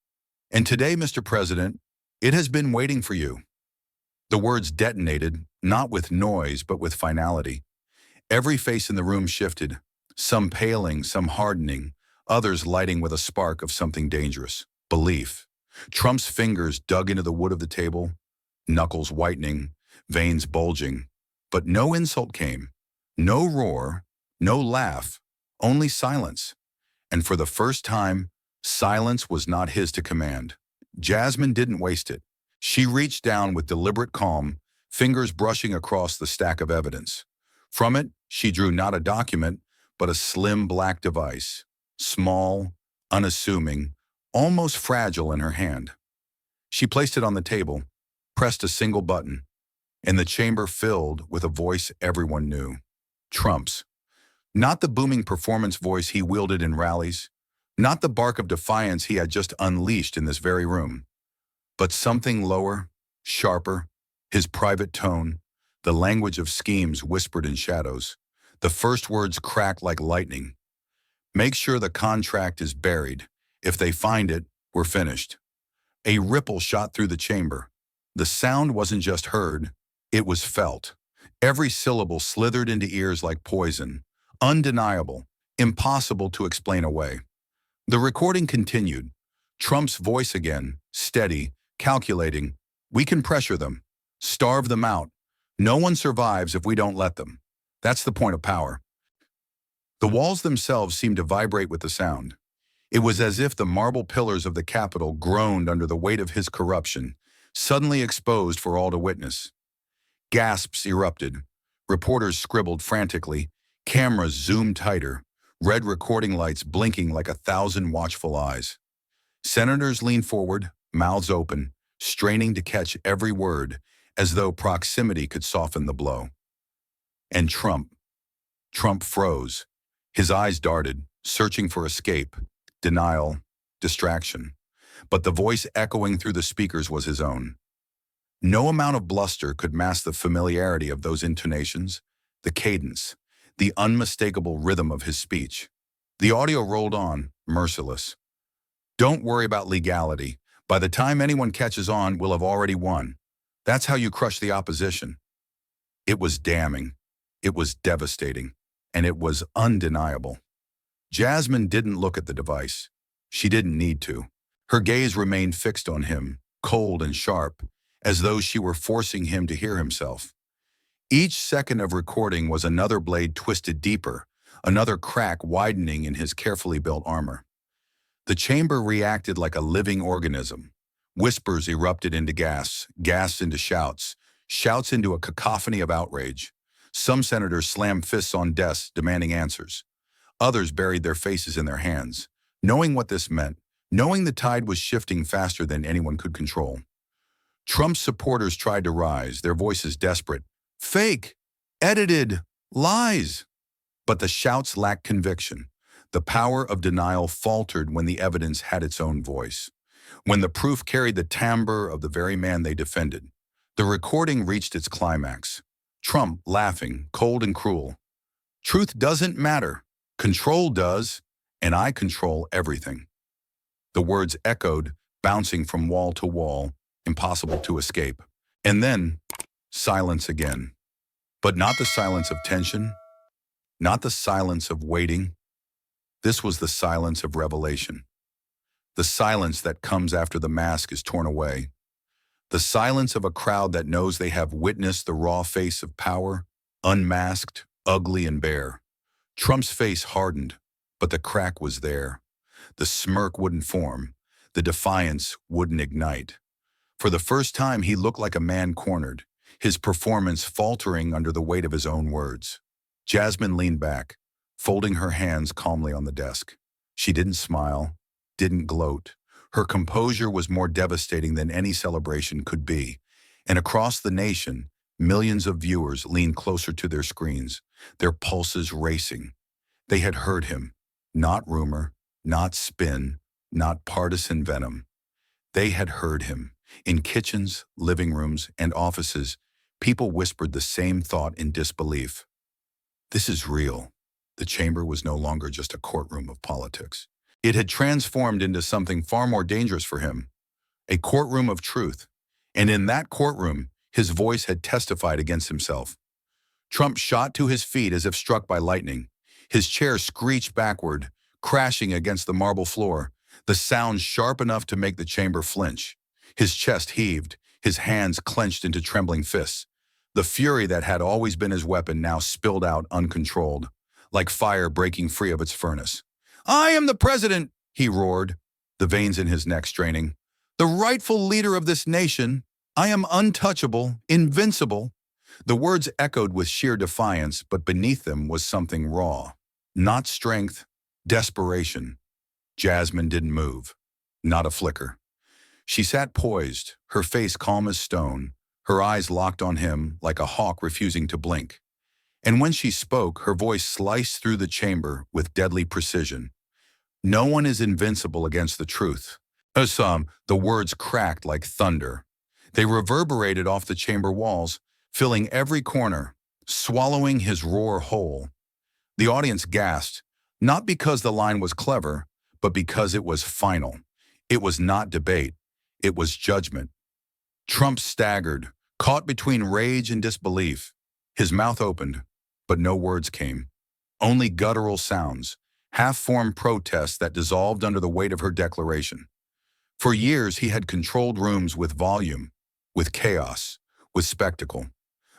And today, Mr. President, it has been waiting for you." The words detonated, not with noise, but with finality. Every face in the room shifted, some paling, some hardening, others lighting with a spark of something dangerous. Belief. Trump's fingers dug into the wood of the table, knuckles whitening, veins bulging. But no insult came. No roar, no laugh, only silence. And for the first time, silence was not his to command. Jasmine didn't waste it. She reached down with deliberate calm, fingers brushing across the stack of evidence. From it, she drew not a document, but a slim black device, small, unassuming, almost fragile in her hand. She placed it on the table, pressed a single button, and the chamber filled with a voice everyone knew. Trump's. Not the booming performance voice he wielded in rallies, not the bark of defiance he had just unleashed in this very room, but something lower, sharper, his private tone, the language of schemes whispered in shadows. The first words cracked like lightning. "Make sure the contract is buried. If they find it, we're finished." A ripple shot through the chamber. The sound wasn't just heard, it was felt. Every syllable slithered into ears like poison, undeniable, impossible to explain away. The recording continued. Trump's voice again, steady, calculating. "We can pressure them, starve them out. No one survives if we don't let them. That's the point of power." The walls themselves seemed to vibrate with the sound. It was as if the marble pillars of the Capitol groaned under the weight of his corruption, suddenly exposed for all to witness. Gasps erupted. Reporters scribbled frantically. Cameras zoomed tighter, red recording lights blinking like 1,000 watchful eyes. Senators leaned forward, mouths open, straining to catch every word, as though proximity could soften the blow. And Trump froze. His eyes darted, searching for escape, denial, distraction. But the voice echoing through the speakers was his own. No amount of bluster could mask the familiarity of those intonations, the cadence, the unmistakable rhythm of his speech. The audio rolled on, merciless. "Don't worry about legality. By the time anyone catches on, we'll have already won. That's how you crush the opposition." It was damning. It was devastating. And it was undeniable. Jasmine didn't look at the device. She didn't need to. Her gaze remained fixed on him, cold and sharp, as though she were forcing him to hear himself. Each second of recording was another blade twisted deeper, another crack widening in his carefully built armor. The chamber reacted like a living organism. Whispers erupted into gasps, gasps into shouts, shouts into a cacophony of outrage. Some senators slammed fists on desks, demanding answers. Others buried their faces in their hands, knowing what this meant, knowing the tide was shifting faster than anyone could control. Trump's supporters tried to rise, their voices desperate. Fake! Edited! Lies! But the shouts lacked conviction. The power of denial faltered when the evidence had its own voice. When the proof carried the timbre of the very man they defended. The recording reached its climax. Trump laughing, cold and cruel. Truth doesn't matter. Control does, and I control everything. The words echoed, bouncing from wall to wall, impossible to escape. And then, silence again. But not the silence of tension, not the silence of waiting. This was the silence of revelation. The silence that comes after the mask is torn away. The silence of a crowd that knows they have witnessed the raw face of power, unmasked, ugly and bare. Trump's face hardened, but the crack was there. The smirk wouldn't form. The defiance wouldn't ignite. For the first time, he looked like a man cornered, his performance faltering under the weight of his own words. Jasmine leaned back, folding her hands calmly on the desk. She didn't smile, didn't gloat. Her composure was more devastating than any celebration could be. And across the nation, millions of viewers leaned closer to their screens, their pulses racing. They had heard him. Not rumor, not spin, not partisan venom. They had heard him. In kitchens, living rooms, and offices, people whispered the same thought in disbelief. This is real. The chamber was no longer just a courtroom of politics. It had transformed into something far more dangerous for him, a courtroom of truth. And in that courtroom, his voice had testified against himself. Trump shot to his feet as if struck by lightning. His chair screeched backward, crashing against the marble floor, the sound sharp enough to make the chamber flinch. His chest heaved, his hands clenched into trembling fists. The fury that had always been his weapon now spilled out uncontrolled, like fire breaking free of its furnace. "I am the president," he roared, the veins in his neck straining. "The rightful leader of this nation. I am untouchable, invincible." The words echoed with sheer defiance, but beneath them was something raw. Not strength, desperation. Jasmine didn't move. Not a flicker. She sat poised, her face calm as stone, her eyes locked on him like a hawk refusing to blink. And when she spoke, her voice sliced through the chamber with deadly precision. "No one is invincible against the truth." The words cracked like thunder. They reverberated off the chamber walls, filling every corner, swallowing his roar whole. The audience gasped, not because the line was clever, but because it was final. It was not debate. It was judgment. Trump staggered, caught between rage and disbelief. His mouth opened, but no words came. Only guttural sounds, half-formed protests that dissolved under the weight of her declaration. For years, he had controlled rooms with volume, with chaos, with spectacle.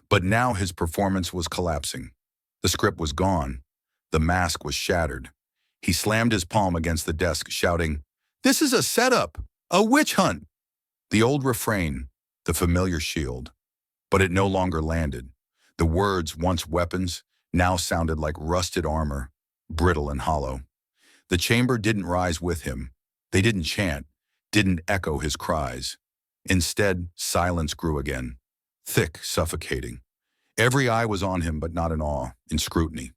But now his performance was collapsing. The script was gone. The mask was shattered. He slammed his palm against the desk, shouting, "This is a setup, a witch hunt." The old refrain, the familiar shield. But it no longer landed. The words, once weapons, now sounded like rusted armor, brittle and hollow. The chamber didn't rise with him. They didn't chant, didn't echo his cries. Instead, silence grew again, thick, suffocating. Every eye was on him, but not in awe, in scrutiny.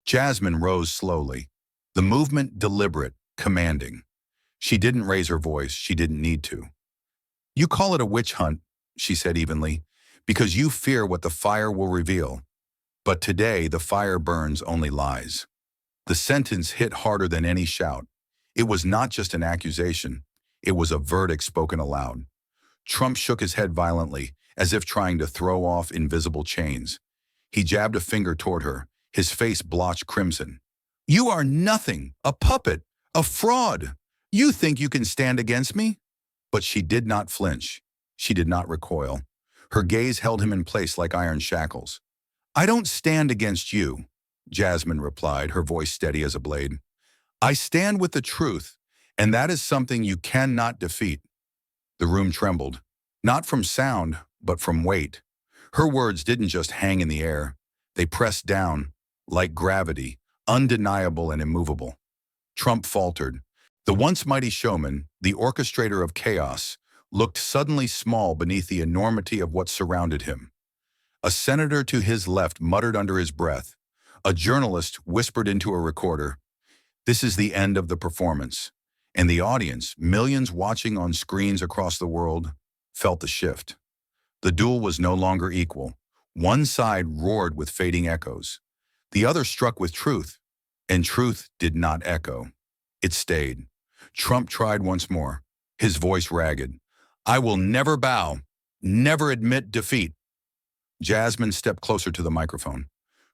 Jasmine rose slowly, the movement deliberate, commanding. She didn't raise her voice, she didn't need to. "You call it a witch hunt," she said evenly, "because you fear what the fire will reveal. But today, the fire burns only lies." The sentence hit harder than any shout. It was not just an accusation. It was a verdict spoken aloud. Trump shook his head violently, as if trying to throw off invisible chains. He jabbed a finger toward her, his face blotched crimson. You are nothing, a puppet, a fraud. You think you can stand against me? But she did not flinch. She did not recoil. Her gaze held him in place like iron shackles. I don't stand against you, Jasmine replied, her voice steady as a blade. I stand with the truth, and that is something you cannot defeat. The room trembled, not from sound, but from weight. Her words didn't just hang in the air. They pressed down, like gravity, undeniable and immovable. Trump faltered. The once mighty showman, the orchestrator of chaos, looked suddenly small beneath the enormity of what surrounded him. A senator to his left muttered under his breath. A journalist whispered into a recorder, "This is the end of the performance." And the audience, millions watching on screens across the world, felt the shift. The duel was no longer equal. One side roared with fading echoes. The other struck with truth, and truth did not echo. It stayed. Trump tried once more, his voice ragged. I will never bow, never admit defeat. Jasmine stepped closer to the microphone.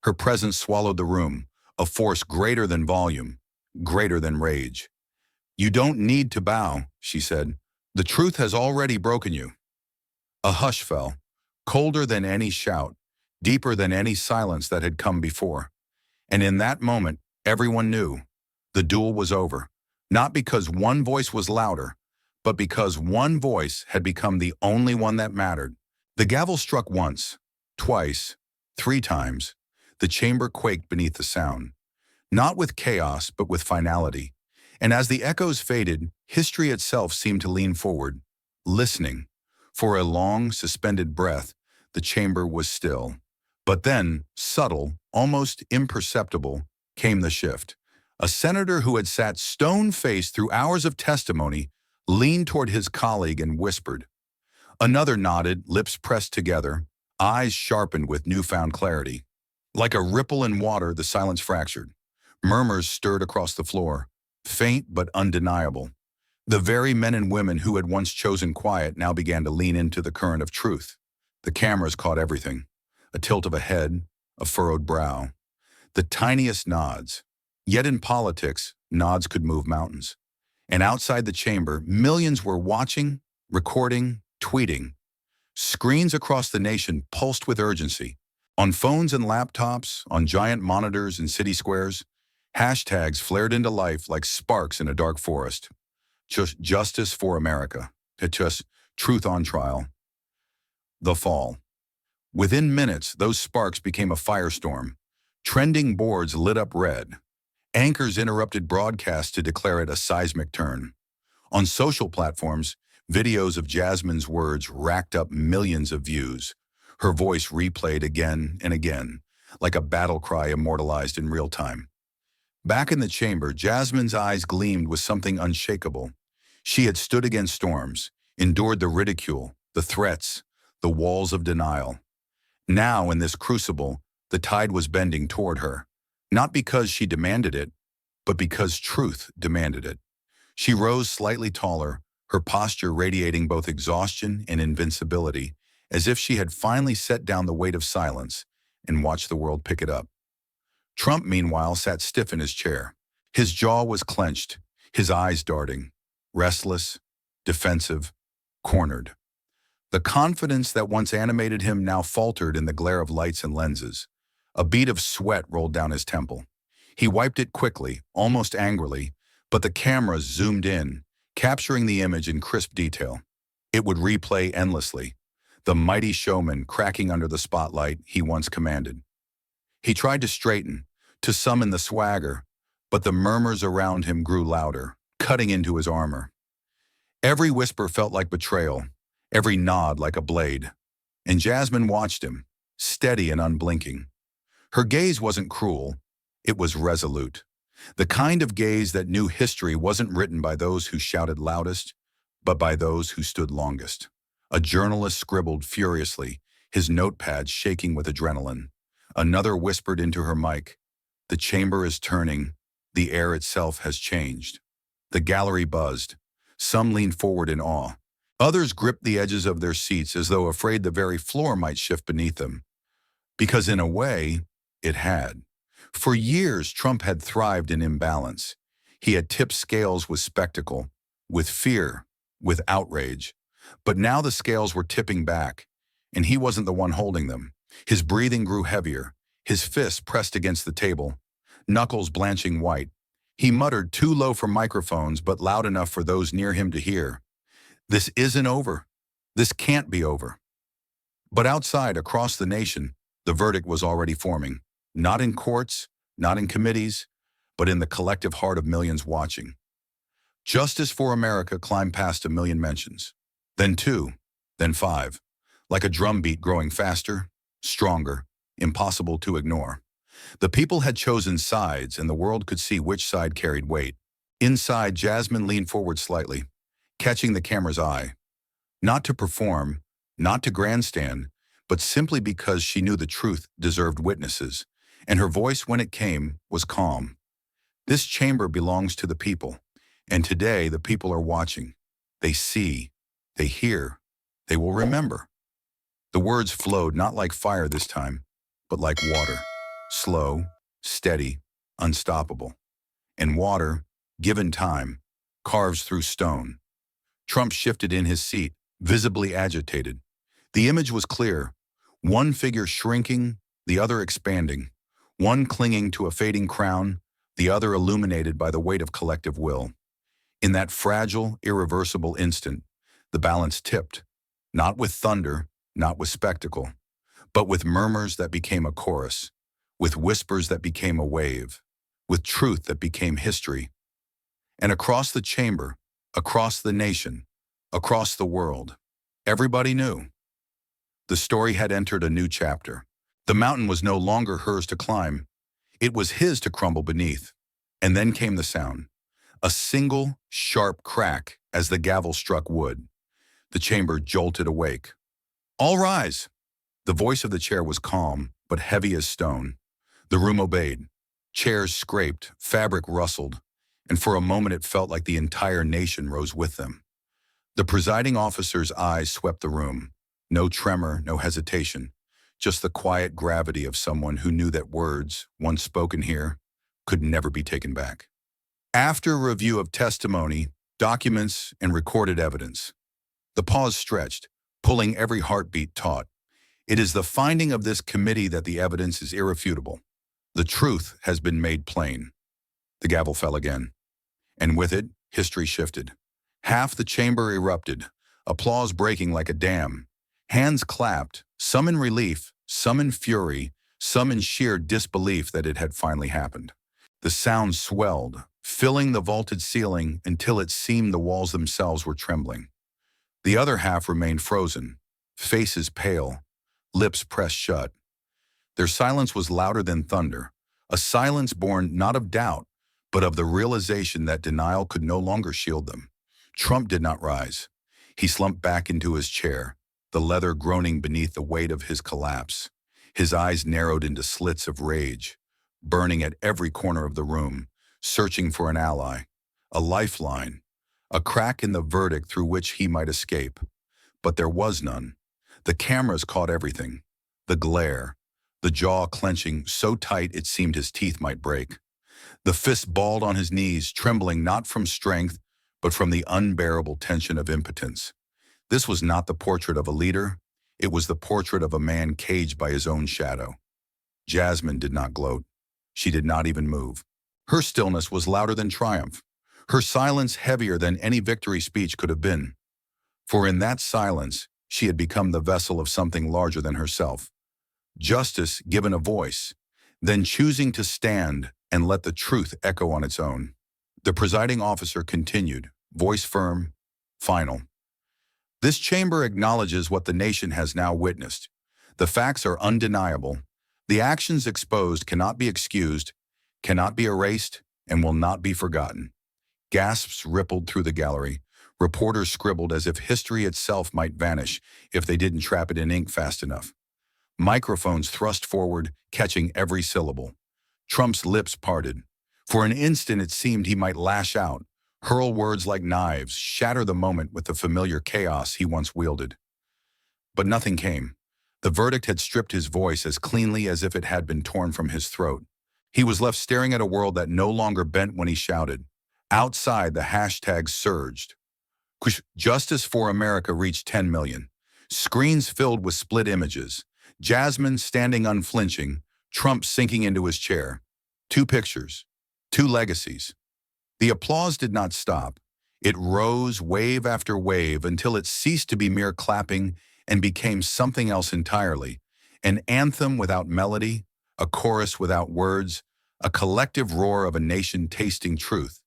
Her presence swallowed the room, a force greater than volume, greater than rage. You don't need to bow, she said. The truth has already broken you. A hush fell, colder than any shout, deeper than any silence that had come before. And in that moment, everyone knew the duel was over, not because one voice was louder, but because one voice had become the only one that mattered. The gavel struck once, twice, 3 times. The chamber quaked beneath the sound, not with chaos, but with finality. And as the echoes faded, history itself seemed to lean forward, listening. For a long, suspended breath, the chamber was still. But then, subtle, almost imperceptible, came the shift. A senator who had sat stone-faced through hours of testimony leaned toward his colleague and whispered. Another nodded, lips pressed together, eyes sharpened with newfound clarity. Like a ripple in water, the silence fractured. Murmurs stirred across the floor, faint but undeniable. The very men and women who had once chosen quiet now began to lean into the current of truth. The cameras caught everything. A tilt of a head, a furrowed brow. The tiniest nods. Yet in politics, nods could move mountains. And outside the chamber, millions were watching, recording, tweeting. Screens across the nation pulsed with urgency. On phones and laptops, on giant monitors in city squares, hashtags flared into life like sparks in a dark forest. Just justice for America. Just truth on trial. The fall. Within minutes, those sparks became a firestorm. Trending boards lit up red. Anchors interrupted broadcasts to declare it a seismic turn. On social platforms, videos of Jasmine's words racked up millions of views. Her voice replayed again and again, like a battle cry immortalized in real time. Back in the chamber, Jasmine's eyes gleamed with something unshakable. She had stood against storms, endured the ridicule, the threats, the walls of denial. Now, in this crucible, the tide was bending toward her, not because she demanded it, but because truth demanded it. She rose slightly taller, her posture radiating both exhaustion and invincibility, as if she had finally set down the weight of silence and watched the world pick it up. Trump, meanwhile, sat stiff in his chair. His jaw was clenched, his eyes darting, restless, defensive, cornered. The confidence that once animated him now faltered in the glare of lights and lenses. A bead of sweat rolled down his temple. He wiped it quickly, almost angrily, but the cameras zoomed in, capturing the image in crisp detail. It would replay endlessly, the mighty showman cracking under the spotlight he once commanded. He tried to straighten, to summon the swagger, but the murmurs around him grew louder, cutting into his armor. Every whisper felt like betrayal, every nod like a blade. And Jasmine watched him, steady and unblinking. Her gaze wasn't cruel, it was resolute. The kind of gaze that knew history wasn't written by those who shouted loudest, but by those who stood longest. A journalist scribbled furiously, his notepad shaking with adrenaline. Another whispered into her mic, "The chamber is turning, the air itself has changed." The gallery buzzed. Some leaned forward in awe. Others gripped the edges of their seats as though afraid the very floor might shift beneath them. Because in a way, it had. For years, Trump had thrived in imbalance. He had tipped scales with spectacle, with fear, with outrage. But now the scales were tipping back, and he wasn't the one holding them. His breathing grew heavier, his fists pressed against the table, knuckles blanching white. He muttered, too low for microphones but loud enough for those near him to hear, "This isn't over. This can't be over." But outside, across the nation, the verdict was already forming. Not in courts, not in committees, but in the collective heart of millions watching. Justice for America climbed past 1 million mentions. Then 2, then 5, like a drumbeat growing faster, stronger, impossible to ignore. The people had chosen sides, and the world could see which side carried weight. Inside, Jasmine leaned forward slightly, catching the camera's eye. Not to perform, not to grandstand, but simply because she knew the truth deserved witnesses, and her voice, when it came, was calm. This chamber belongs to the people, and today the people are watching. They see, they hear, they will remember. The words flowed not like fire this time, but like water, slow, steady, unstoppable. And water, given time, carves through stone. Trump shifted in his seat, visibly agitated. The image was clear, one figure shrinking, the other expanding, one clinging to a fading crown, the other illuminated by the weight of collective will. In that fragile, irreversible instant, the balance tipped, not with thunder, not with spectacle, but with murmurs that became a chorus, with whispers that became a wave, with truth that became history. And across the chamber, across the nation, across the world, everybody knew. The story had entered a new chapter. The mountain was no longer hers to climb. It was his to crumble beneath. And then came the sound. A single, sharp crack as the gavel struck wood. The chamber jolted awake. "All rise!" The voice of the chair was calm, but heavy as stone. The room obeyed. Chairs scraped, fabric rustled, and for a moment it felt like the entire nation rose with them. The presiding officer's eyes swept the room. No tremor, no hesitation, just the quiet gravity of someone who knew that words, once spoken here, could never be taken back. After a review of testimony, documents, and recorded evidence, the pause stretched, pulling every heartbeat taut. It is the finding of this committee that the evidence is irrefutable. The truth has been made plain. The gavel fell again, and with it, history shifted. Half the chamber erupted, applause breaking like a dam. Hands clapped, some in relief, some in fury, some in sheer disbelief that it had finally happened. The sound swelled, filling the vaulted ceiling until it seemed the walls themselves were trembling. The other half remained frozen, faces pale, lips pressed shut. Their silence was louder than thunder, a silence born not of doubt, but of the realization that denial could no longer shield them. Trump did not rise. He slumped back into his chair, the leather groaning beneath the weight of his collapse. His eyes narrowed into slits of rage, burning at every corner of the room, searching for an ally, a lifeline, a crack in the verdict through which he might escape. But there was none. The cameras caught everything. The glare, the jaw clenching so tight it seemed his teeth might break. The fist balled on his knees, trembling not from strength, but from the unbearable tension of impotence. This was not the portrait of a leader. It was the portrait of a man caged by his own shadow. Jasmine did not gloat. She did not even move. Her stillness was louder than triumph. Her silence heavier than any victory speech could have been. For in that silence, she had become the vessel of something larger than herself. Justice given a voice, then choosing to stand and let the truth echo on its own. The presiding officer continued, voice firm, final. This chamber acknowledges what the nation has now witnessed. The facts are undeniable. The actions exposed cannot be excused, cannot be erased, and will not be forgotten. Gasps rippled through the gallery. Reporters scribbled as if history itself might vanish if they didn't trap it in ink fast enough. Microphones thrust forward, catching every syllable. Trump's lips parted. For an instant it seemed he might lash out, hurl words like knives, shatter the moment with the familiar chaos he once wielded. But nothing came. The verdict had stripped his voice as cleanly as if it had been torn from his throat. He was left staring at a world that no longer bent when he shouted. Outside, the hashtags surged. Justice for America reached 10 million. Screens filled with split images. Jasmine standing unflinching, Trump sinking into his chair. Two pictures, two legacies. The applause did not stop. It rose wave after wave until it ceased to be mere clapping and became something else entirely. An anthem without melody, a chorus without words, a collective roar of a nation tasting truth.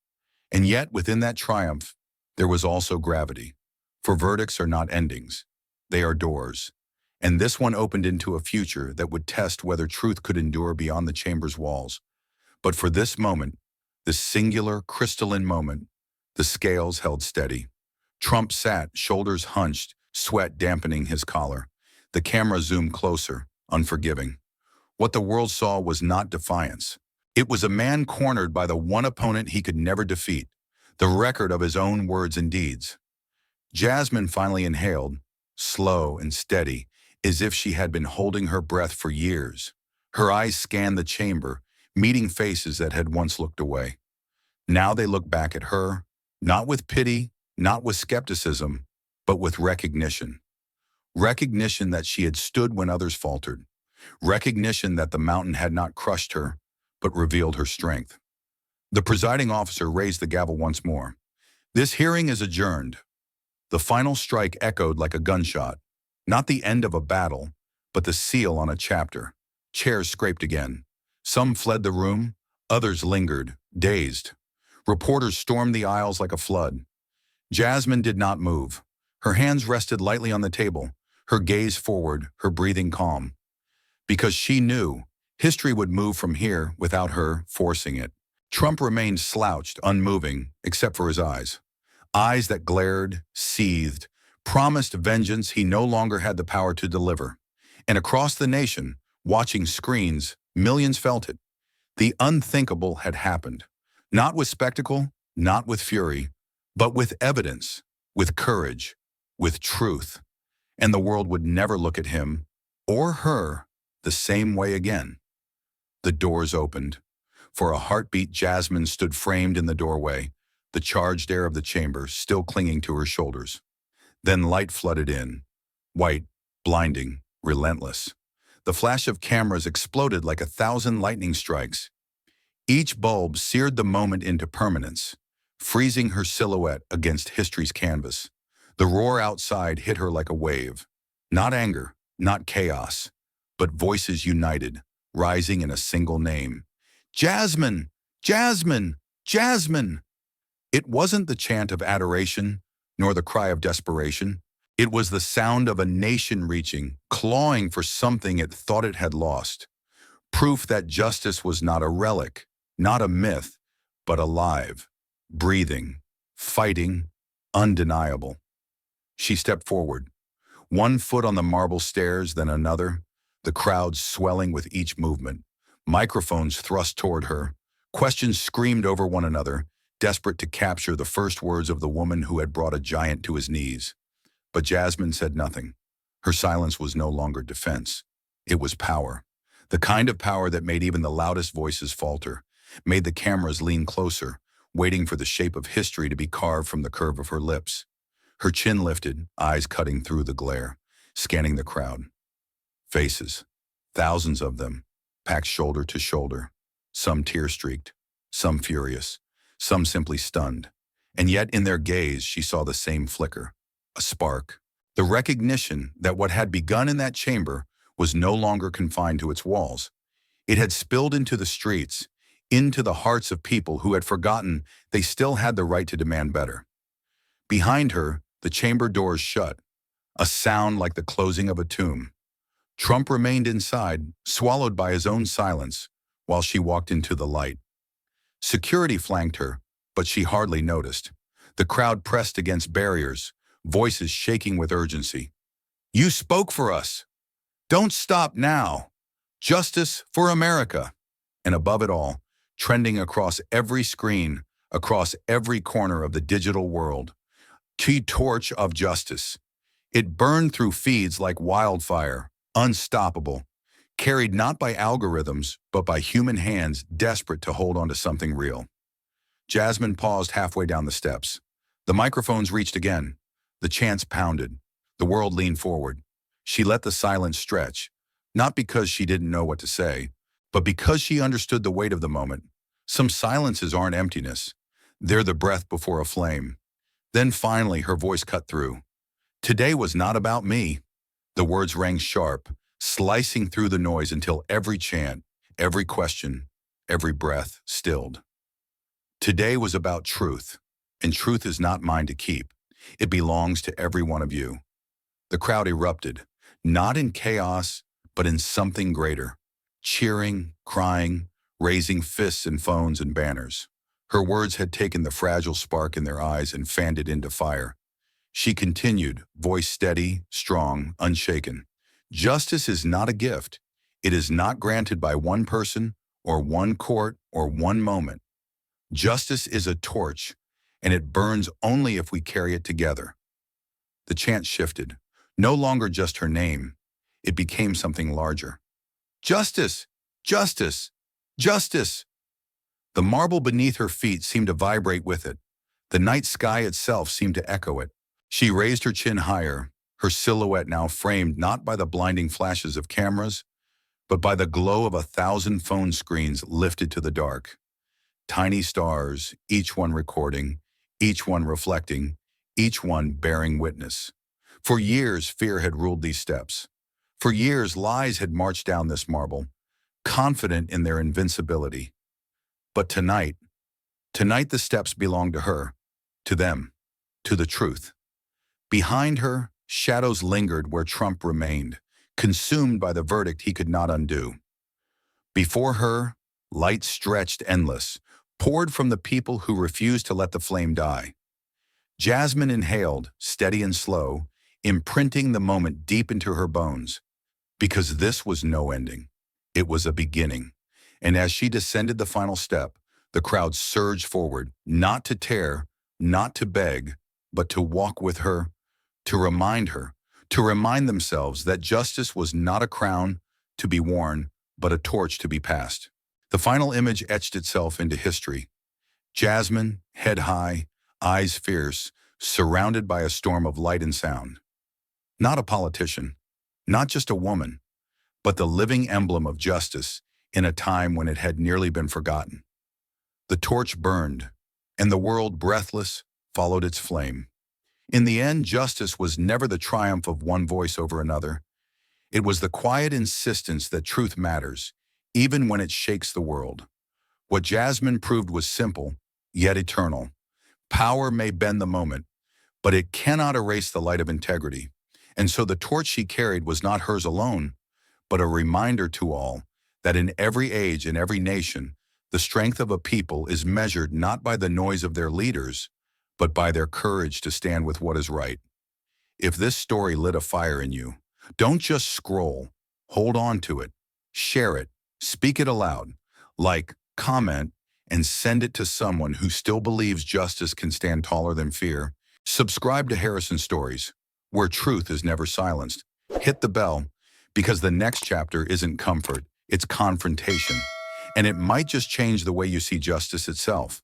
And yet, within that triumph, there was also gravity. For verdicts are not endings. They are doors. And this one opened into a future that would test whether truth could endure beyond the chamber's walls. But for this moment, this singular, crystalline moment, the scales held steady. Trump sat, shoulders hunched, sweat dampening his collar. The camera zoomed closer, unforgiving. What the world saw was not defiance. It was a man cornered by the one opponent he could never defeat, the record of his own words and deeds. Jasmine finally inhaled, slow and steady, as if she had been holding her breath for years. Her eyes scanned the chamber, meeting faces that had once looked away. Now they looked back at her, not with pity, not with skepticism, but with recognition. Recognition that she had stood when others faltered. Recognition that the mountain had not crushed her, but revealed her strength. The presiding officer raised the gavel once more. This hearing is adjourned. The final strike echoed like a gunshot, not the end of a battle, but the seal on a chapter. Chairs scraped again. Some fled the room, others lingered, dazed. Reporters stormed the aisles like a flood. Jasmine did not move. Her hands rested lightly on the table, her gaze forward, her breathing calm. Because she knew history would move from here without her forcing it. Trump remained slouched, unmoving, except for his eyes. Eyes that glared, seethed, promised vengeance he no longer had the power to deliver. And across the nation, watching screens, millions felt it. The unthinkable had happened. Not with spectacle, not with fury, but with evidence, with courage, with truth. And the world would never look at him, or her, the same way again. The doors opened. For a heartbeat, Jasmine stood framed in the doorway, the charged air of the chamber still clinging to her shoulders. Then light flooded in, white, blinding, relentless. The flash of cameras exploded like 1,000 lightning strikes. Each bulb seared the moment into permanence, freezing her silhouette against history's canvas. The roar outside hit her like a wave. Not anger, not chaos, but voices united, rising in a single name. Jasmine! Jasmine! Jasmine! It wasn't the chant of adoration, nor the cry of desperation. It was the sound of a nation reaching, clawing for something it thought it had lost. Proof that justice was not a relic, not a myth, but alive, breathing, fighting, undeniable. She stepped forward, one foot on the marble stairs, then another, the crowd swelling with each movement. Microphones thrust toward her. Questions screamed over one another, desperate to capture the first words of the woman who had brought a giant to his knees. But Jasmine said nothing. Her silence was no longer defense. It was power. The kind of power that made even the loudest voices falter, made the cameras lean closer, waiting for the shape of history to be carved from the curve of her lips. Her chin lifted, eyes cutting through the glare, scanning the crowd. Faces, thousands of them, packed shoulder to shoulder, some tear-streaked, some furious, some simply stunned. And yet in their gaze she saw the same flicker, a spark, the recognition that what had begun in that chamber was no longer confined to its walls. It had spilled into the streets, into the hearts of people who had forgotten they still had the right to demand better. Behind her, the chamber doors shut, a sound like the closing of a tomb. Trump remained inside, swallowed by his own silence, while she walked into the light. Security flanked her, but she hardly noticed. The crowd pressed against barriers, voices shaking with urgency. You spoke for us. Don't stop now. Justice for America. And above it all, trending across every screen, across every corner of the digital world, key torch of justice. It burned through feeds like wildfire, unstoppable, carried not by algorithms, but by human hands desperate to hold on to something real. Jasmine paused halfway down the steps. The microphones reached again. The chants pounded. The world leaned forward. She let the silence stretch, not because she didn't know what to say, but because she understood the weight of the moment. Some silences aren't emptiness. They're the breath before a flame. Then finally her voice cut through. Today was not about me. The words rang sharp, slicing through the noise until every chant, every question, every breath stilled. Today was about truth, and truth is not mine to keep. It belongs to every one of you. The crowd erupted, not in chaos, but in something greater. Cheering, crying, raising fists and phones and banners. Her words had taken the fragile spark in their eyes and fanned it into fire. She continued, voice steady, strong, unshaken. Justice is not a gift. It is not granted by one person, or one court, or one moment. Justice is a torch, and it burns only if we carry it together. The chant shifted. No longer just her name. It became something larger. Justice! Justice! Justice! The marble beneath her feet seemed to vibrate with it. The night sky itself seemed to echo it. She raised her chin higher, her silhouette now framed not by the blinding flashes of cameras, but by the glow of 1,000 phone screens lifted to the dark. Tiny stars, each one recording, each one reflecting, each one bearing witness. For years, fear had ruled these steps. For years, lies had marched down this marble, confident in their invincibility. But tonight the steps belonged to her, to them, to the truth. Behind her, shadows lingered where Trump remained, consumed by the verdict he could not undo. Before her, light stretched endless, poured from the people who refused to let the flame die. Jasmine inhaled, steady and slow, imprinting the moment deep into her bones. Because this was no ending. It was a beginning. And as she descended the final step, the crowd surged forward, not to tear, not to beg, but to walk with her, to remind themselves that justice was not a crown to be worn, but a torch to be passed. The final image etched itself into history. Jasmine, head high, eyes fierce, surrounded by a storm of light and sound. Not a politician, not just a woman, but the living emblem of justice in a time when it had nearly been forgotten. The torch burned, and the world, breathless, followed its flame. In the end, justice was never the triumph of one voice over another. It was the quiet insistence that truth matters, even when it shakes the world. What Jasmine proved was simple, yet eternal. Power may bend the moment, but it cannot erase the light of integrity. And so the torch she carried was not hers alone, but a reminder to all that in every age and every nation, the strength of a people is measured not by the noise of their leaders, but by their courage to stand with what is right. If this story lit a fire in you, don't just scroll, hold on to it, share it, speak it aloud, like, comment, and send it to someone who still believes justice can stand taller than fear. Subscribe to Harrison Stories, where truth is never silenced. Hit the bell, because the next chapter isn't comfort, it's confrontation, and it might just change the way you see justice itself.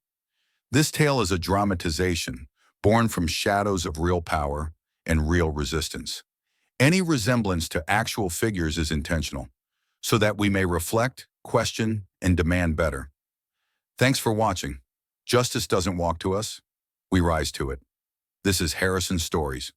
This tale is a dramatization, born from shadows of real power and real resistance. Any resemblance to actual figures is intentional, so that we may reflect, question, and demand better. Thanks for watching. Justice doesn't walk to us, we rise to it. This is Harrison Stories.